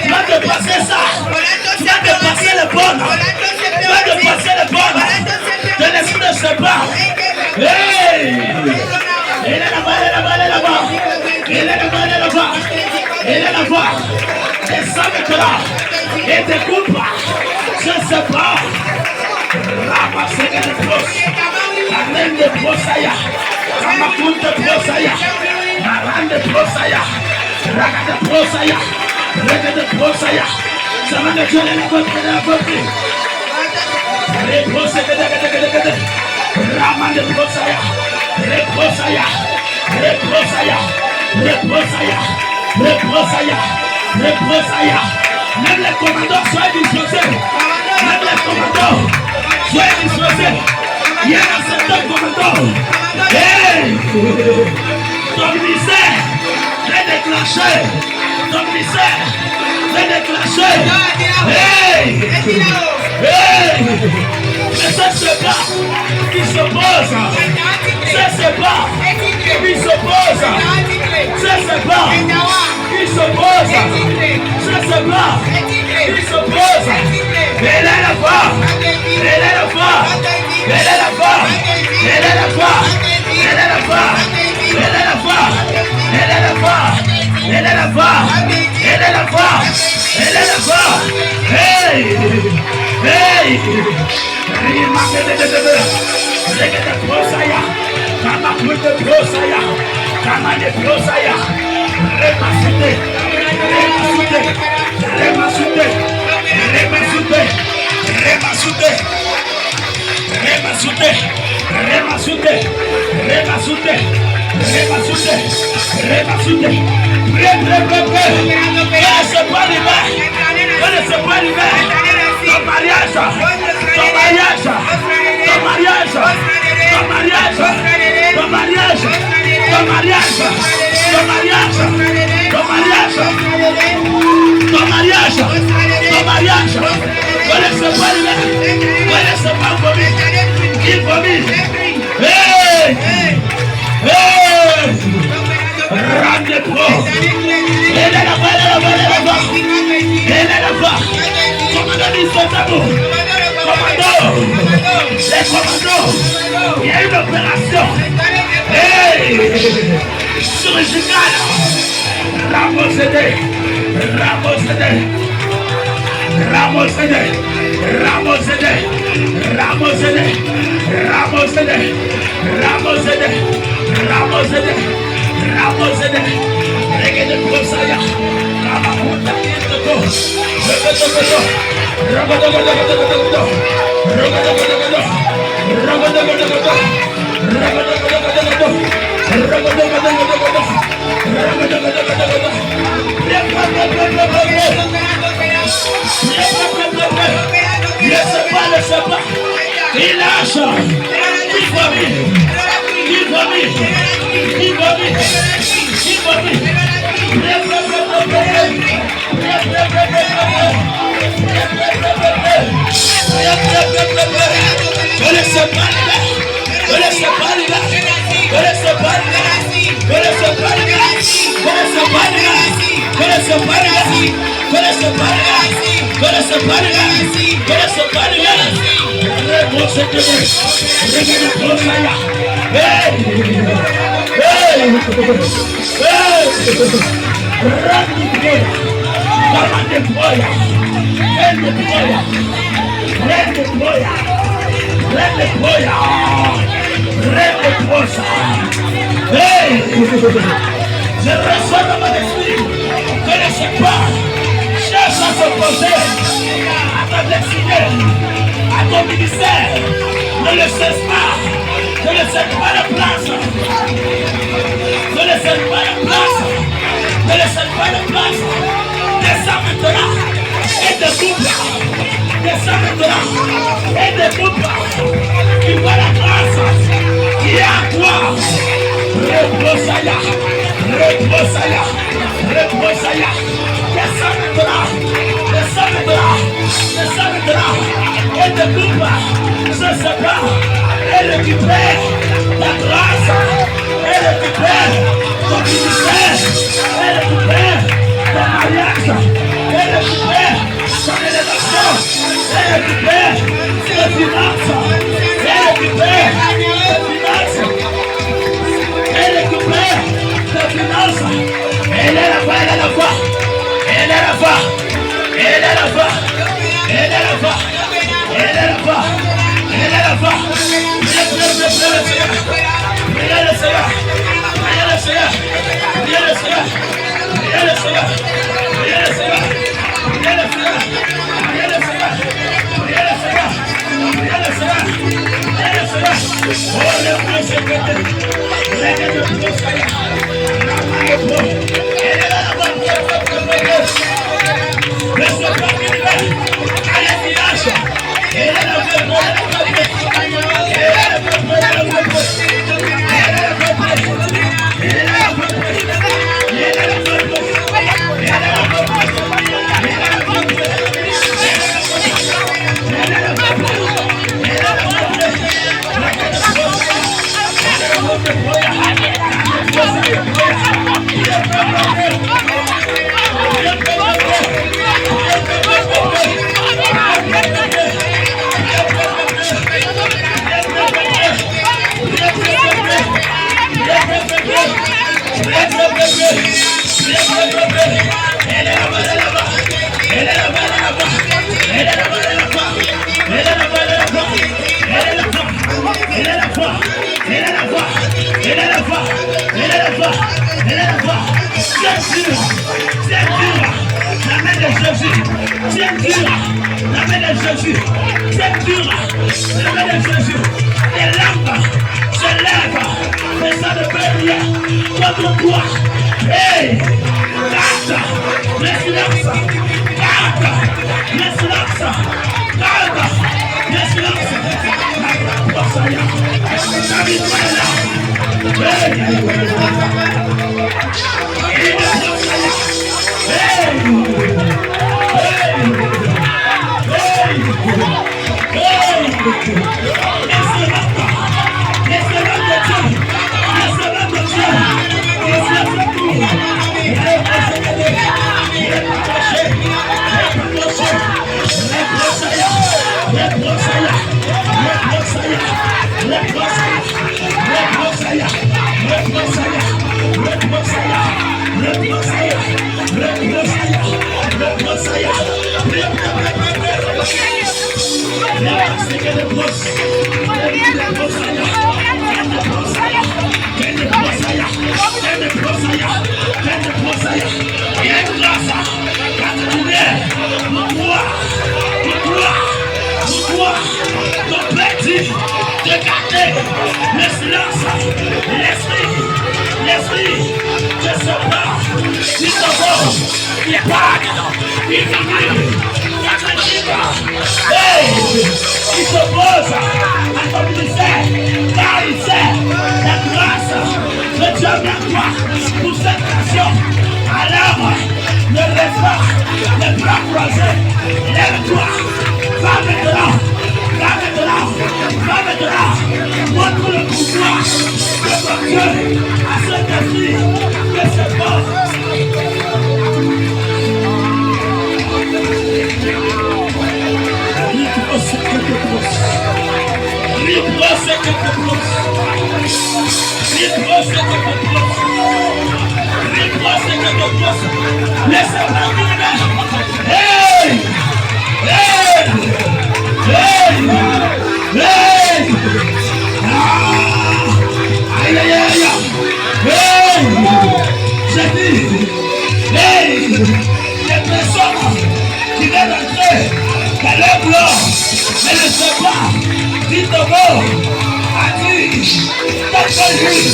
Tu vas te passer ça. Tu vas te passer le bon. Tu vas te passer le bon. De l'esprit de ce pas. Hey! Il est là-bas, il est là-bas, il est là-bas. Il est là-bas, il est là-bas. Il est là-bas. Descends maintenant. Et découpe. Je ne sais pas. Ramasser les brosses. La reine de Brossaya. Ramakoun de Brossaya. La reine de Brossaya. Raga de Brossaya. Raga de Brossaya. Ça va de Dieu la côte de la côte. Les brosses de Raman de Brossaya. Les Brossaya. Les Brossaya. Les Brossaya. Les Brossaya. Les Brossaya. Même les commandants soient disposés. Même les commandants soient disposés. Il y a un certain commandant. Hey! Ton ministère est déclenché. Ton ministère est déclenché. Hey! Hey! Mais ça c'est pas qui s'oppose. Ça c'est pas qui s'oppose. Ça c'est pas qui s'oppose. Ça c'est pas qui s'oppose. Elle est la foi. Elle est la foi. Elle est la foi. Elle est la foi. Elle est la foi. Elle est la foi. Elle est la foi. Elle est la foi. Elle est la foi. Elle est la foi. Hey! Hey! Reggae Brosaya. Kama kuite Brosaya. Kama de Brosaya. Remasute. Remasute. Remasute. Remasute. Remasute. Remasute. Remasute. Remasute. Remasute. Remasute. Prêt, prêt, prêt, prêt. Laisse pas l'hiver. Laisse pas l'hiver. Ton mariage. Ton mariage. Ton mariage. Ton mariage. Ton mariage. Ton mariage. Ton mariage. Ton mariage. Ton mariage. Ton mariage. Laisse pas l'hiver. Laisse pas vomir. Il vomit. Hey! Hey! Rande pro. Elle est là-bas, elle est là-bas, elle est là-bas. Elle est là-bas. Commandant du Sotabo. Commandant. Les commandos. Il y a une opération. Hey! Chirurgicale. Ramosede. Ramosede. Ramosede. Ramosede. Ramosede. Ramosede. Ramosede. Ramosede. Ramosede. Reggae de Brosaya. Ramakuta Kintoko. Rogodogodo. Rogodogodogodogodo. Rogodogodogodo. Rogodogodogodo. Rogodogodogodo. Rogodogodogodo. Rogodogodogodo. Laisse pas le sabbat. Il lâche. Il vomit. Il vomit. Il vomit. Il vomit. Ne laisse pas là. Ne laisse pas là. Ne laisse pas là. Ne laisse pas là. Ne laisse pas là. Ne laisse pas là. Ne laisse pas là. Ne laisse pas là. Ne laisse pas là. Je reçois dans mon esprit que ne sais pas, cherche à s'opposer à ta destinée, à ton ministère. Ne le cesse pas, ne le cesse pas la place, ne le cesse pas la place, ne le cesse pas la place. Descends maintenant et te coupe, descends maintenant et découpe. Tu vois la grâce qui est à toi. Reposaya. Descends maintenant. Et découpe ce secret. Elle récupère ta grâce. Elle récupère ton ministère. Elle récupère ton mariage. Elle récupère ton élévation. Elle récupère tes finances. Elle récupère tes finances. Elle récupère tes finances. Elle est la foi. Il s'oppose à ton ministère, car il sait la grâce de Dieu vers toi pour cette nation. Alors, ne reste pas les bras croisés, lève-toi, va maintenant, montre le pouvoir de ton Dieu à cette fille que c'est bon. Hey! Hey! Hey! Hey! Aïe aïe aïe! Hey! J'ai dit! Hey! Les personnes qui viennent d'entrer dans leur blanc, mais ne sait pas, dit Togo, a dit, ton juge,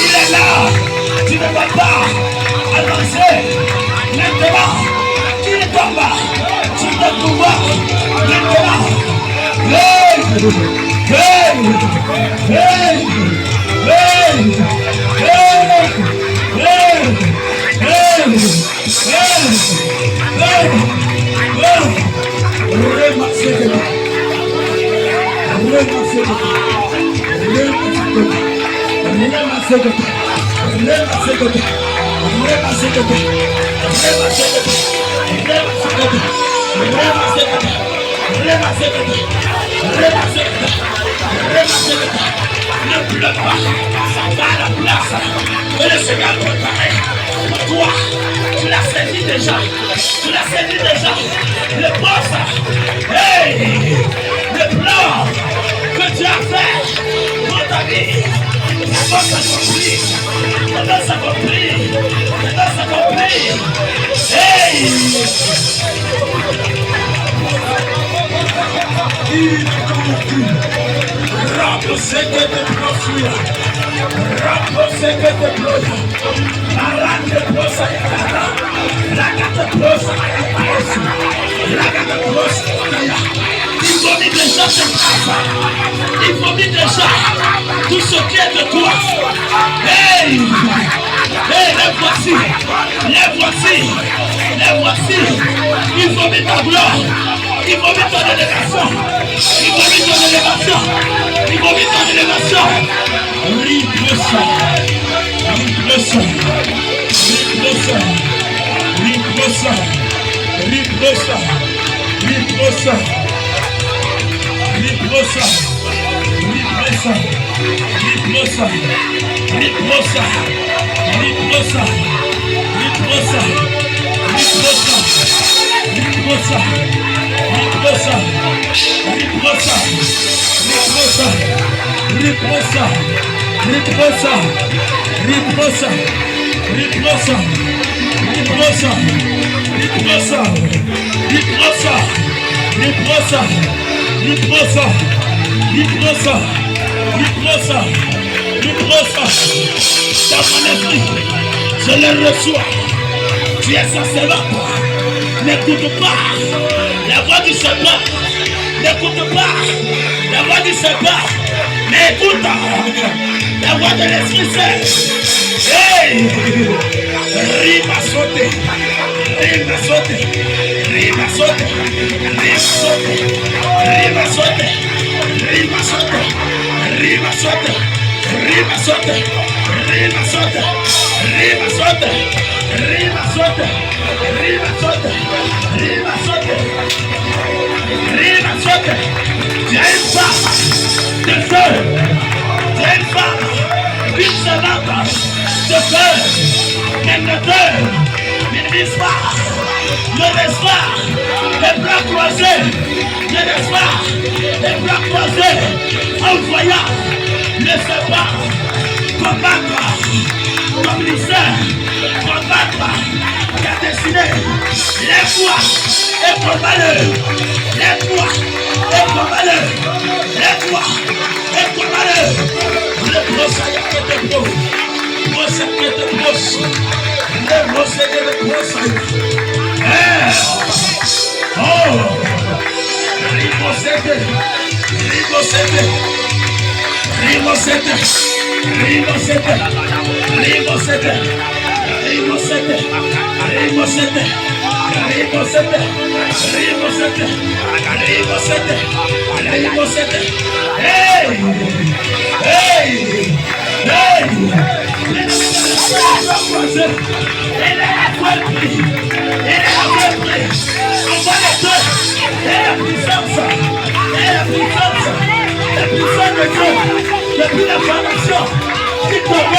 il est là, tu ne vas pas avancer. Maintenant, tu ne tombes pas sur ton pouvoir. Maintenant, Ne pleure pas, va à la place. Que le Seigneur prépare pour toi. Tu l'as saisi déjà. Tu l'as saisi déjà. Le poste. Hey! Le plan que tu as fait pour ta vie. Ça va s'accomplir. Ça va s'accomplir. Ça va s'accomplir. Hey! Rapo seke te prosua, rapo seke te prosa, arante prosa yara, lagate prosa yara, lagate prosa yara. Il vomit déjà tes grâces, il vomit déjà tout ce qui est de toi. Hey, hey, les voici, les voici, les voici. Il vomit ta gloire, il vomit ton élévation, il vomit ton élévation. Il vomit ton élévation. Riplosa. Riplosa. Riplosa. Riplosa. Riplosa. Riplosa. Riplosa. Riplosa. Riplosa. Riplosa. Riplosa. Riplosa. Riplosa. Riplosa. Riplosa. Riposa, riposa, riposa, riposa, riposa, riposa, riposa, riposa, riposa, riposa, riposa, riposa. Dans mon esprit, je le reçois. Tu es sacerdote. N'écoute pas la voix du serpent. N'écoute pas la voix du serpent, mais écoute la voix de l'Esprit Saint. Hey! Rima sauter, rima sauter, rima sauter, rima sauter, rima sauter, rima sauter, rima sauter, rima sauter, rima sauter, rima sauter, rima sauter, rima sauter, rima sauter, rima sauter. Tu as une femme de feu, tu as une femme, une servante de feu, qu'elle ne laisse pas, ne laisse pas les bras croisés, ne laisse pas les bras croisés, en voyant le serpent combattre comme l'Israël, combattre ta destinée, lève-toi et combat-le, lève-toi et combat-le, lève-toi et combat-le, le brossage que te pose, brossage que te pose, le brossage que te pose. Oh, rimosete, rimosete, rimosete, rimosete, rimosete, rimosete, rimosete, rimosete, rimosete, rimosete, rimosete. Hey, hey, hey. Elle est la folie, elle est la folie. On va les deux. Et la puissance, et la puissance, la puissance de Dieu, depuis la formation, qui tombe,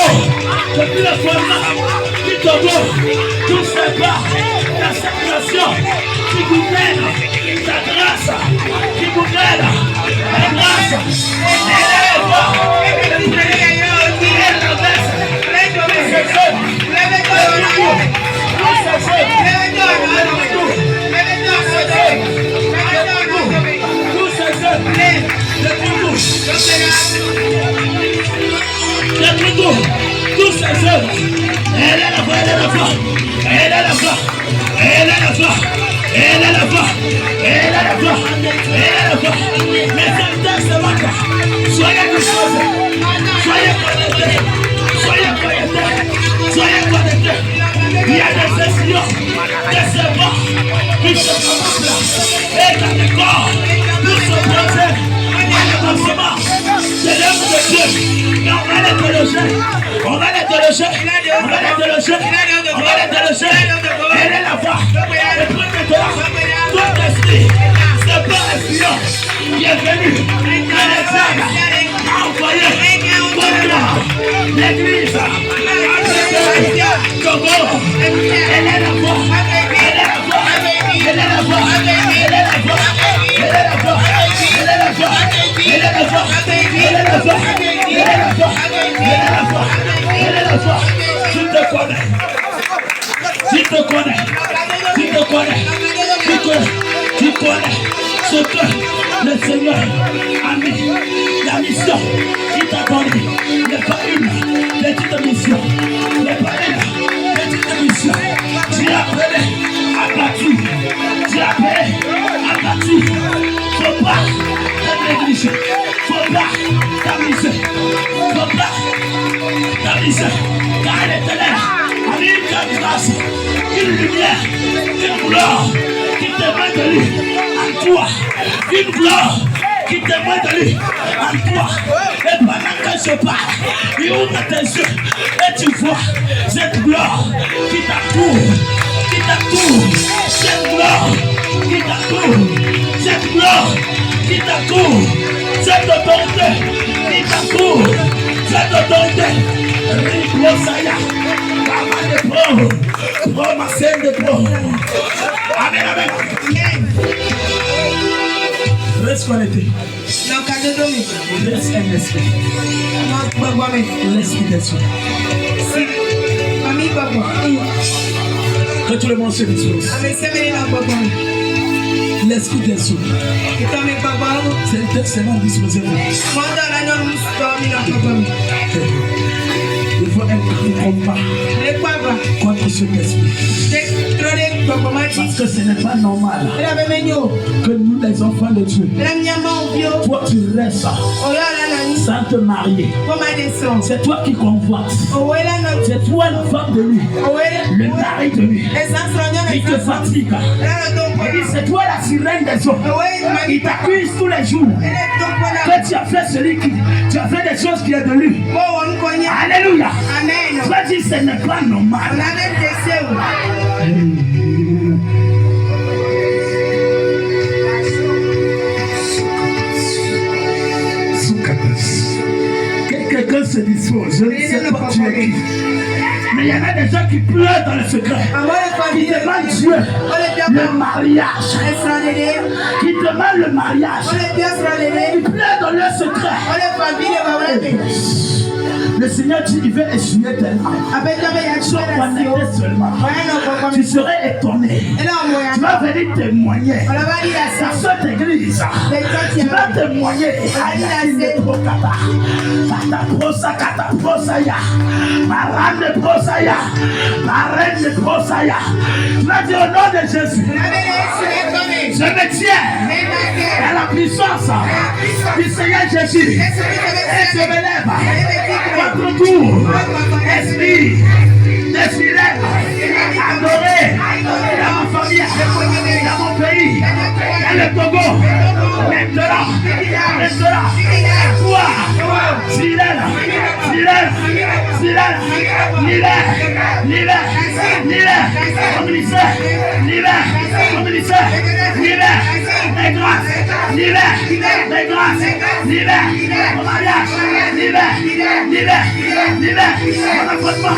depuis la formation, qui tombe, tout se bat, la séparation, qui gouverne, ta grâce, qui gouverne, la grâce, elle est forte, elle renverse, tous ces œuvres, elle est la foi, elle est la foi, elle est la foi, elle est la foi, elle est la foi, elle est la foi, elle est la foi, mais Soyez connectés. Soyez connectés. Il y a des sessions, des serments qui se commencent là. Et dans le corps, nous sommes posés à l'avancement de l'œuvre de Dieu. Et on va les déloger. On va les déloger. On va les déloger. On va les déloger. Elle est là-bas. Et puis maintenant, tout esprit, c'est pas un espion qui est venu. Alexandre a envoyé contre l'église. Togo, elle est là-bas. Elle est là-bas. Elle est là-bas. Elle est là-bas. Elle est là-bas. Elle est là-bas. Elle est là-bas. Elle est là-bas. Elle est là-bas. Elle est là-bas. Elle est là-bas. Tu te connais. Tu te connais. Tu te connais. Tu connais ce que le Seigneur a mis. La mission qui t'a donné n'est pas une petite mission. N'est pas une petite mission. Tu as appelé à battu. Tu as appelé à battu. Faut pas te négliger. Faut pas t'amuser. Faut pas t'amuser. Car l'Éternel a mis une grâce, une lumière, une gloire qui témoigne de lui en toi. Une gloire qui témoigne de lui en toi. Et pendant que je parle, il ouvre tes yeux et tu vois cette gloire qui t'entoure, qui t'entoure, cette gloire qui t'entoure, cette gloire qui t'entoure, cette autorité qui t'entoure, cette autorité. Riplosaya, Mama de Pro, Roma Sen de Pro. Amen, amen. Reste connecté. Laisse un esprit. L'esprit des soins. Que tout le monde se dispose. L'esprit des soins. C'est le texte seulement disposé. Il faut être en combat contre ce esprit. Parce que ce n'est pas normal que nous, les enfants de Dieu, toi tu restes sans te marier. C'est toi qui convoites. C'est toi la femme de lui, le mari de lui. Il te fatigue. C'est toi la sirène des eaux. Il t'accuse tous les jours que tu as fait tu as fait des choses qui est de lui. Alléluia. Amen. Tu vas dire ce n'est pas normal. Quelqu'un se dispose. Je ne sais pas tu es qui. Mais il y en a des gens qui pleurent dans le secret. Qui demandent Dieu le mariage. Qui demandent le mariage. Ils pleurent dans le secret. Le Seigneur dit qu'il veut essuyer tes larmes. Sois connecté seulement. Tu serais étonné. Tu vas venir témoigner dans cette église. Tu vas témoigner. Tu vas dire au nom de Jésus. Je me tiens à la puissance du Seigneur Jésus. Et je me lève. Votre tour, esprit, décidé, adoré, dans ma famille, dans mon pays, dans le Togo, maintenant, toi, silence, les grâces, mon mariage, mon affrontement,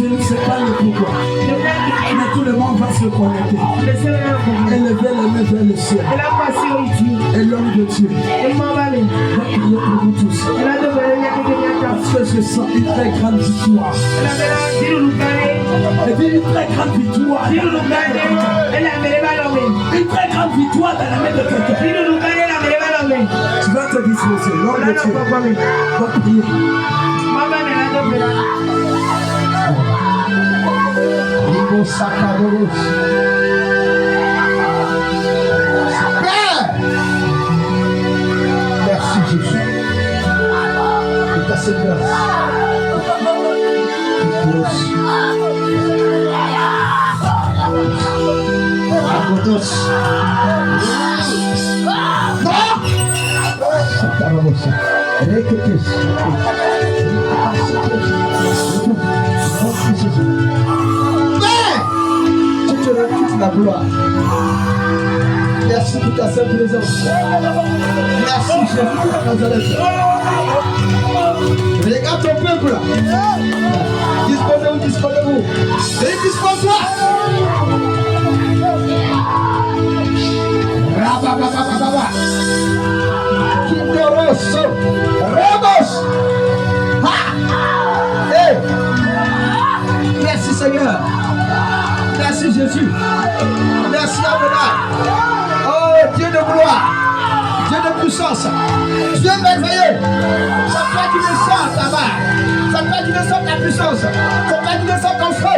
Je ne sais pas le pourquoi, mais tout le monde va se connecter. Élever les mains vers le ciel. Et l'homme de Dieu va prier pour vous tous. Parce que je sens une très grande victoire. Et puis une très grande victoire. Une très grande victoire dans la main de quelqu'un. Tu vas te disposer. L'homme de Dieu va prier. Merci Jésus. Et ta cette grâce. La gloire. Merci pour ta sainte présence. Merci Jésus de Nazareth. Regarde ton peuple là. Disposez-vous, disposez-vous. Et dispose-toi. Rabababababa. Kindoroso. Ramos. Hey. Merci Seigneur. Merci Jésus. Merci Adonai. Oh Dieu de gloire. Dieu de puissance. Dieu merveilleux. C'est toi qui descends ta barre. C'est toi qui descends ta puissance. C'est toi qui descends ton feu.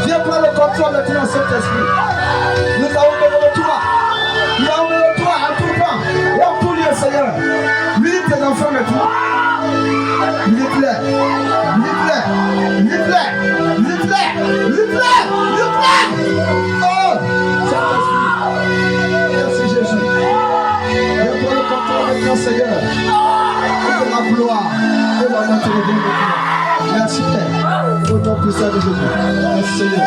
Viens prendre le contrôle maintenant, Saint-Esprit. Nous avons besoin de toi. Nous avons besoin de toi en tout temps et en tout lieu, Seigneur. Visite tes enfants maintenant. Visite-les. Visite-les. Visite-les. Visite-les. Visite-les. Visite-les. Oh, Saint-Esprit. Merci Jésus. Viens prendre le contrôle maintenant, Seigneur. Et que la gloire et l'honneur te reviennent maintenant. Merci Père. Au nom puissant de Jésus. Merci Seigneur.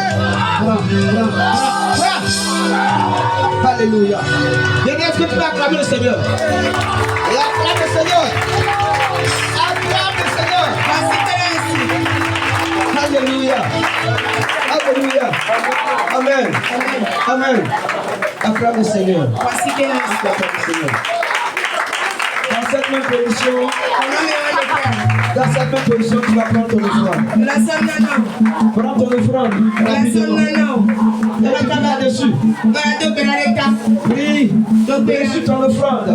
Alléluia. Bien, est-ce que tu peux acclamer le Seigneur? Et acclame le Seigneur. Acclame le Seigneur. Alléluia. Alléluia. Amen. Amen. Acclame le Seigneur. Acclame le Seigneur. Dans cette même position, tu vas prendre ton offrande. Prends ton offrande. Elle est là-dessus. Oui. Dessus ton offrande.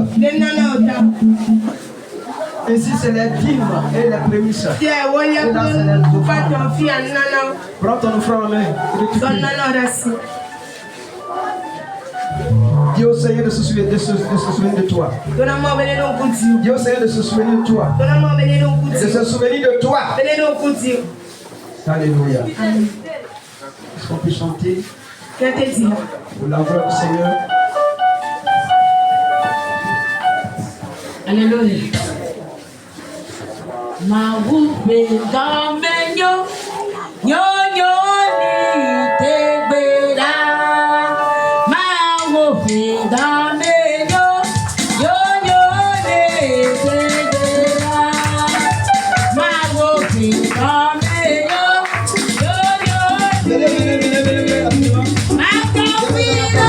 Ici, c'est les dîmes et les prémices. Prends ton offrande en main. Dis au Seigneur de se souvenir de toi. Dis au Seigneur de se souvenir de toi. De se souvenir de toi. Alléluia. Est-ce qu'on peut chanter pour la gloire du Seigneur? Alléluia. Ma woupe gamenyo, yo yo ni tegbera. Ma woupe gamenyo, yo yo ni tegbera. Ma woupe gamenyo, yo yo ni tegbera. Ma kafira.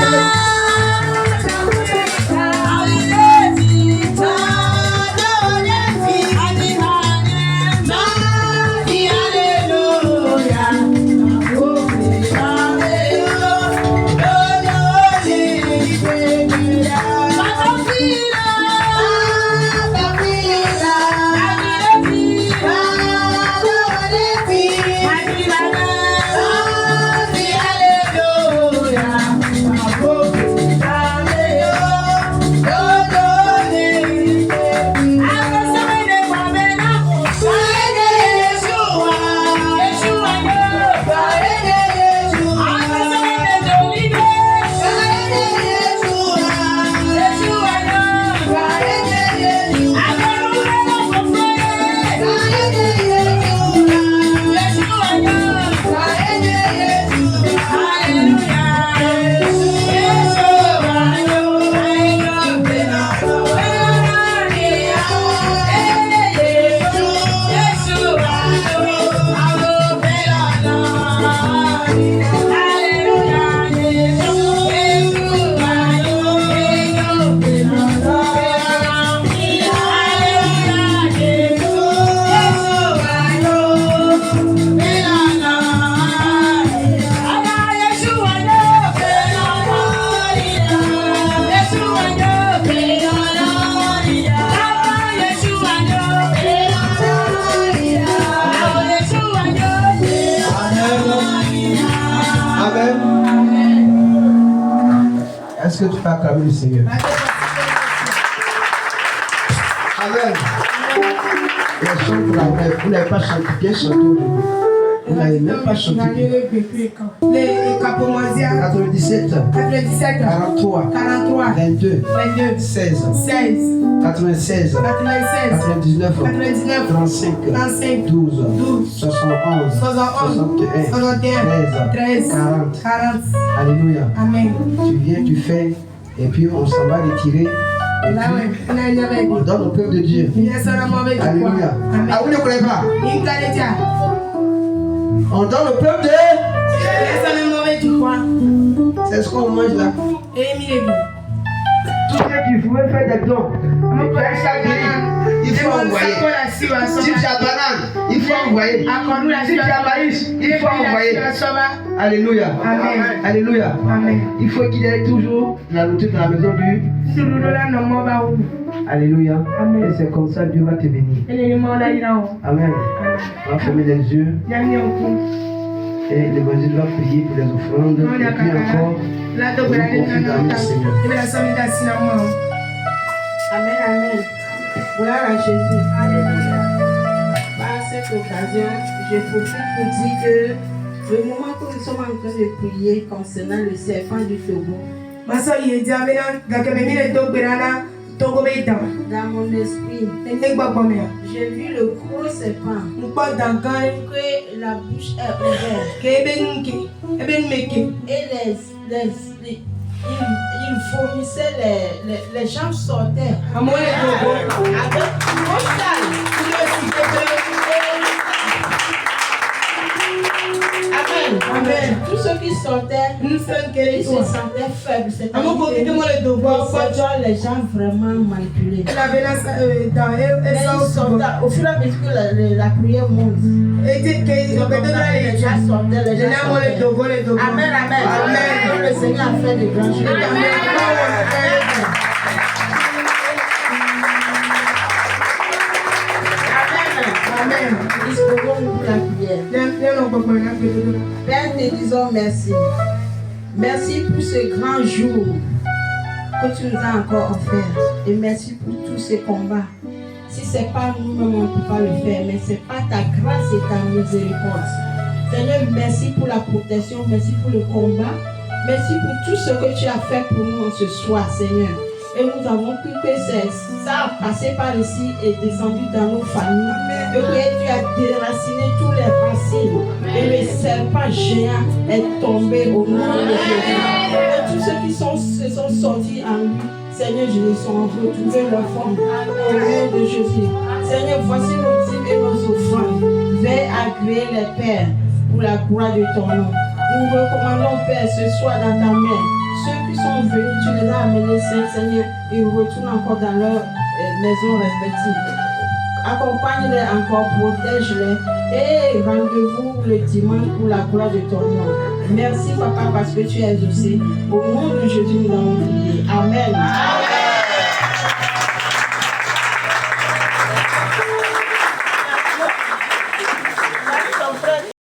Est-ce que tu peux acclamer le Seigneur? Amen. Les chants de la paix, vous n'avez pas chanté bien chanté aujourd'hui. Vous n'avez même pas chanté bien. 97, 43, 22, 16, 96, 99, 35, 12, 71, 61, 13, 40. Alléluia. Amen. Tu viens, tu fais, et puis on s'en va retirer. Et puis, on donne au peuple de Dieu. Alléluia. Ah, vous ne croyez pas? On donne au peuple de Dieu. C'est ce qu'on mange là. Tout qui pouvaient faire des dons. Il faut envoyer. Si tu as banane, il faut envoyer. Si tu as maïs, il faut envoyer. Alléluia. Amen. Alléluia. Amen. Il faut qu'il ait toujours la nourriture dans la maison du. Alléluia. Amen. Et c'est comme ça que Dieu va te bénir. Amen. On va fermer les yeux. Et l'évangile va prier pour les offrandes. Et puis encore, on va confier dans le Seigneur. Amen, amen. Gloire à Jésus. Alléluia. Par cette occasion, je profite pour dire que le moment que nous sommes en train de prier concernant le serpent du Togo, dans mon esprit, j'ai vu le gros serpent que la bouche est ouverte et il vomissait, les jambes sortaient avec Amen. Amen. Tous ceux qui sortaient, ils se sentaient faibles. C'est les gens vraiment manipulés. Mais ils sortaient au fur et à mesure que la prière monte. Les gens sortaient, les gens sortaient. Amen, amen. Amen. Le Seigneur a fait de grandes choses. Amen. Amen. Disposons-nous pour la prière. Père, te disons merci. Merci pour ce grand jour que tu nous as encore offert. Et merci pour tous ces combats. Si ce n'est pas nous-mêmes, on ne peut pas le faire. Mais c'est pas ta grâce et ta miséricorde. Seigneur, merci pour la protection. Merci pour le combat. Merci pour tout ce que tu as fait pour nous ce soir, Seigneur. Et nous avons cru que ça a passé par ici et descendu dans nos familles. Et que tu as déraciné tous les racines. Et le serpent géant est tombé au nom de Jésus. Et tous ceux qui se sont sortis en lui, Seigneur Jésus, ont retrouvé leur forme. Au nom de Jésus. Seigneur, voici nos dîmes et nos offrandes. Veuille agréer les pères pour la gloire de ton nom. Nous recommandons, Père, ce soir dans ta main. Ceux qui sont venus, tu les as amenés, Seigneur, et retournent encore dans leur maison respective. Accompagne-les encore, protège-les et rendez-vous le dimanche pour la gloire de ton nom. Merci, Papa, parce que tu es exaucé. Au nom de Jésus, nous allons prier. Amen. Amen.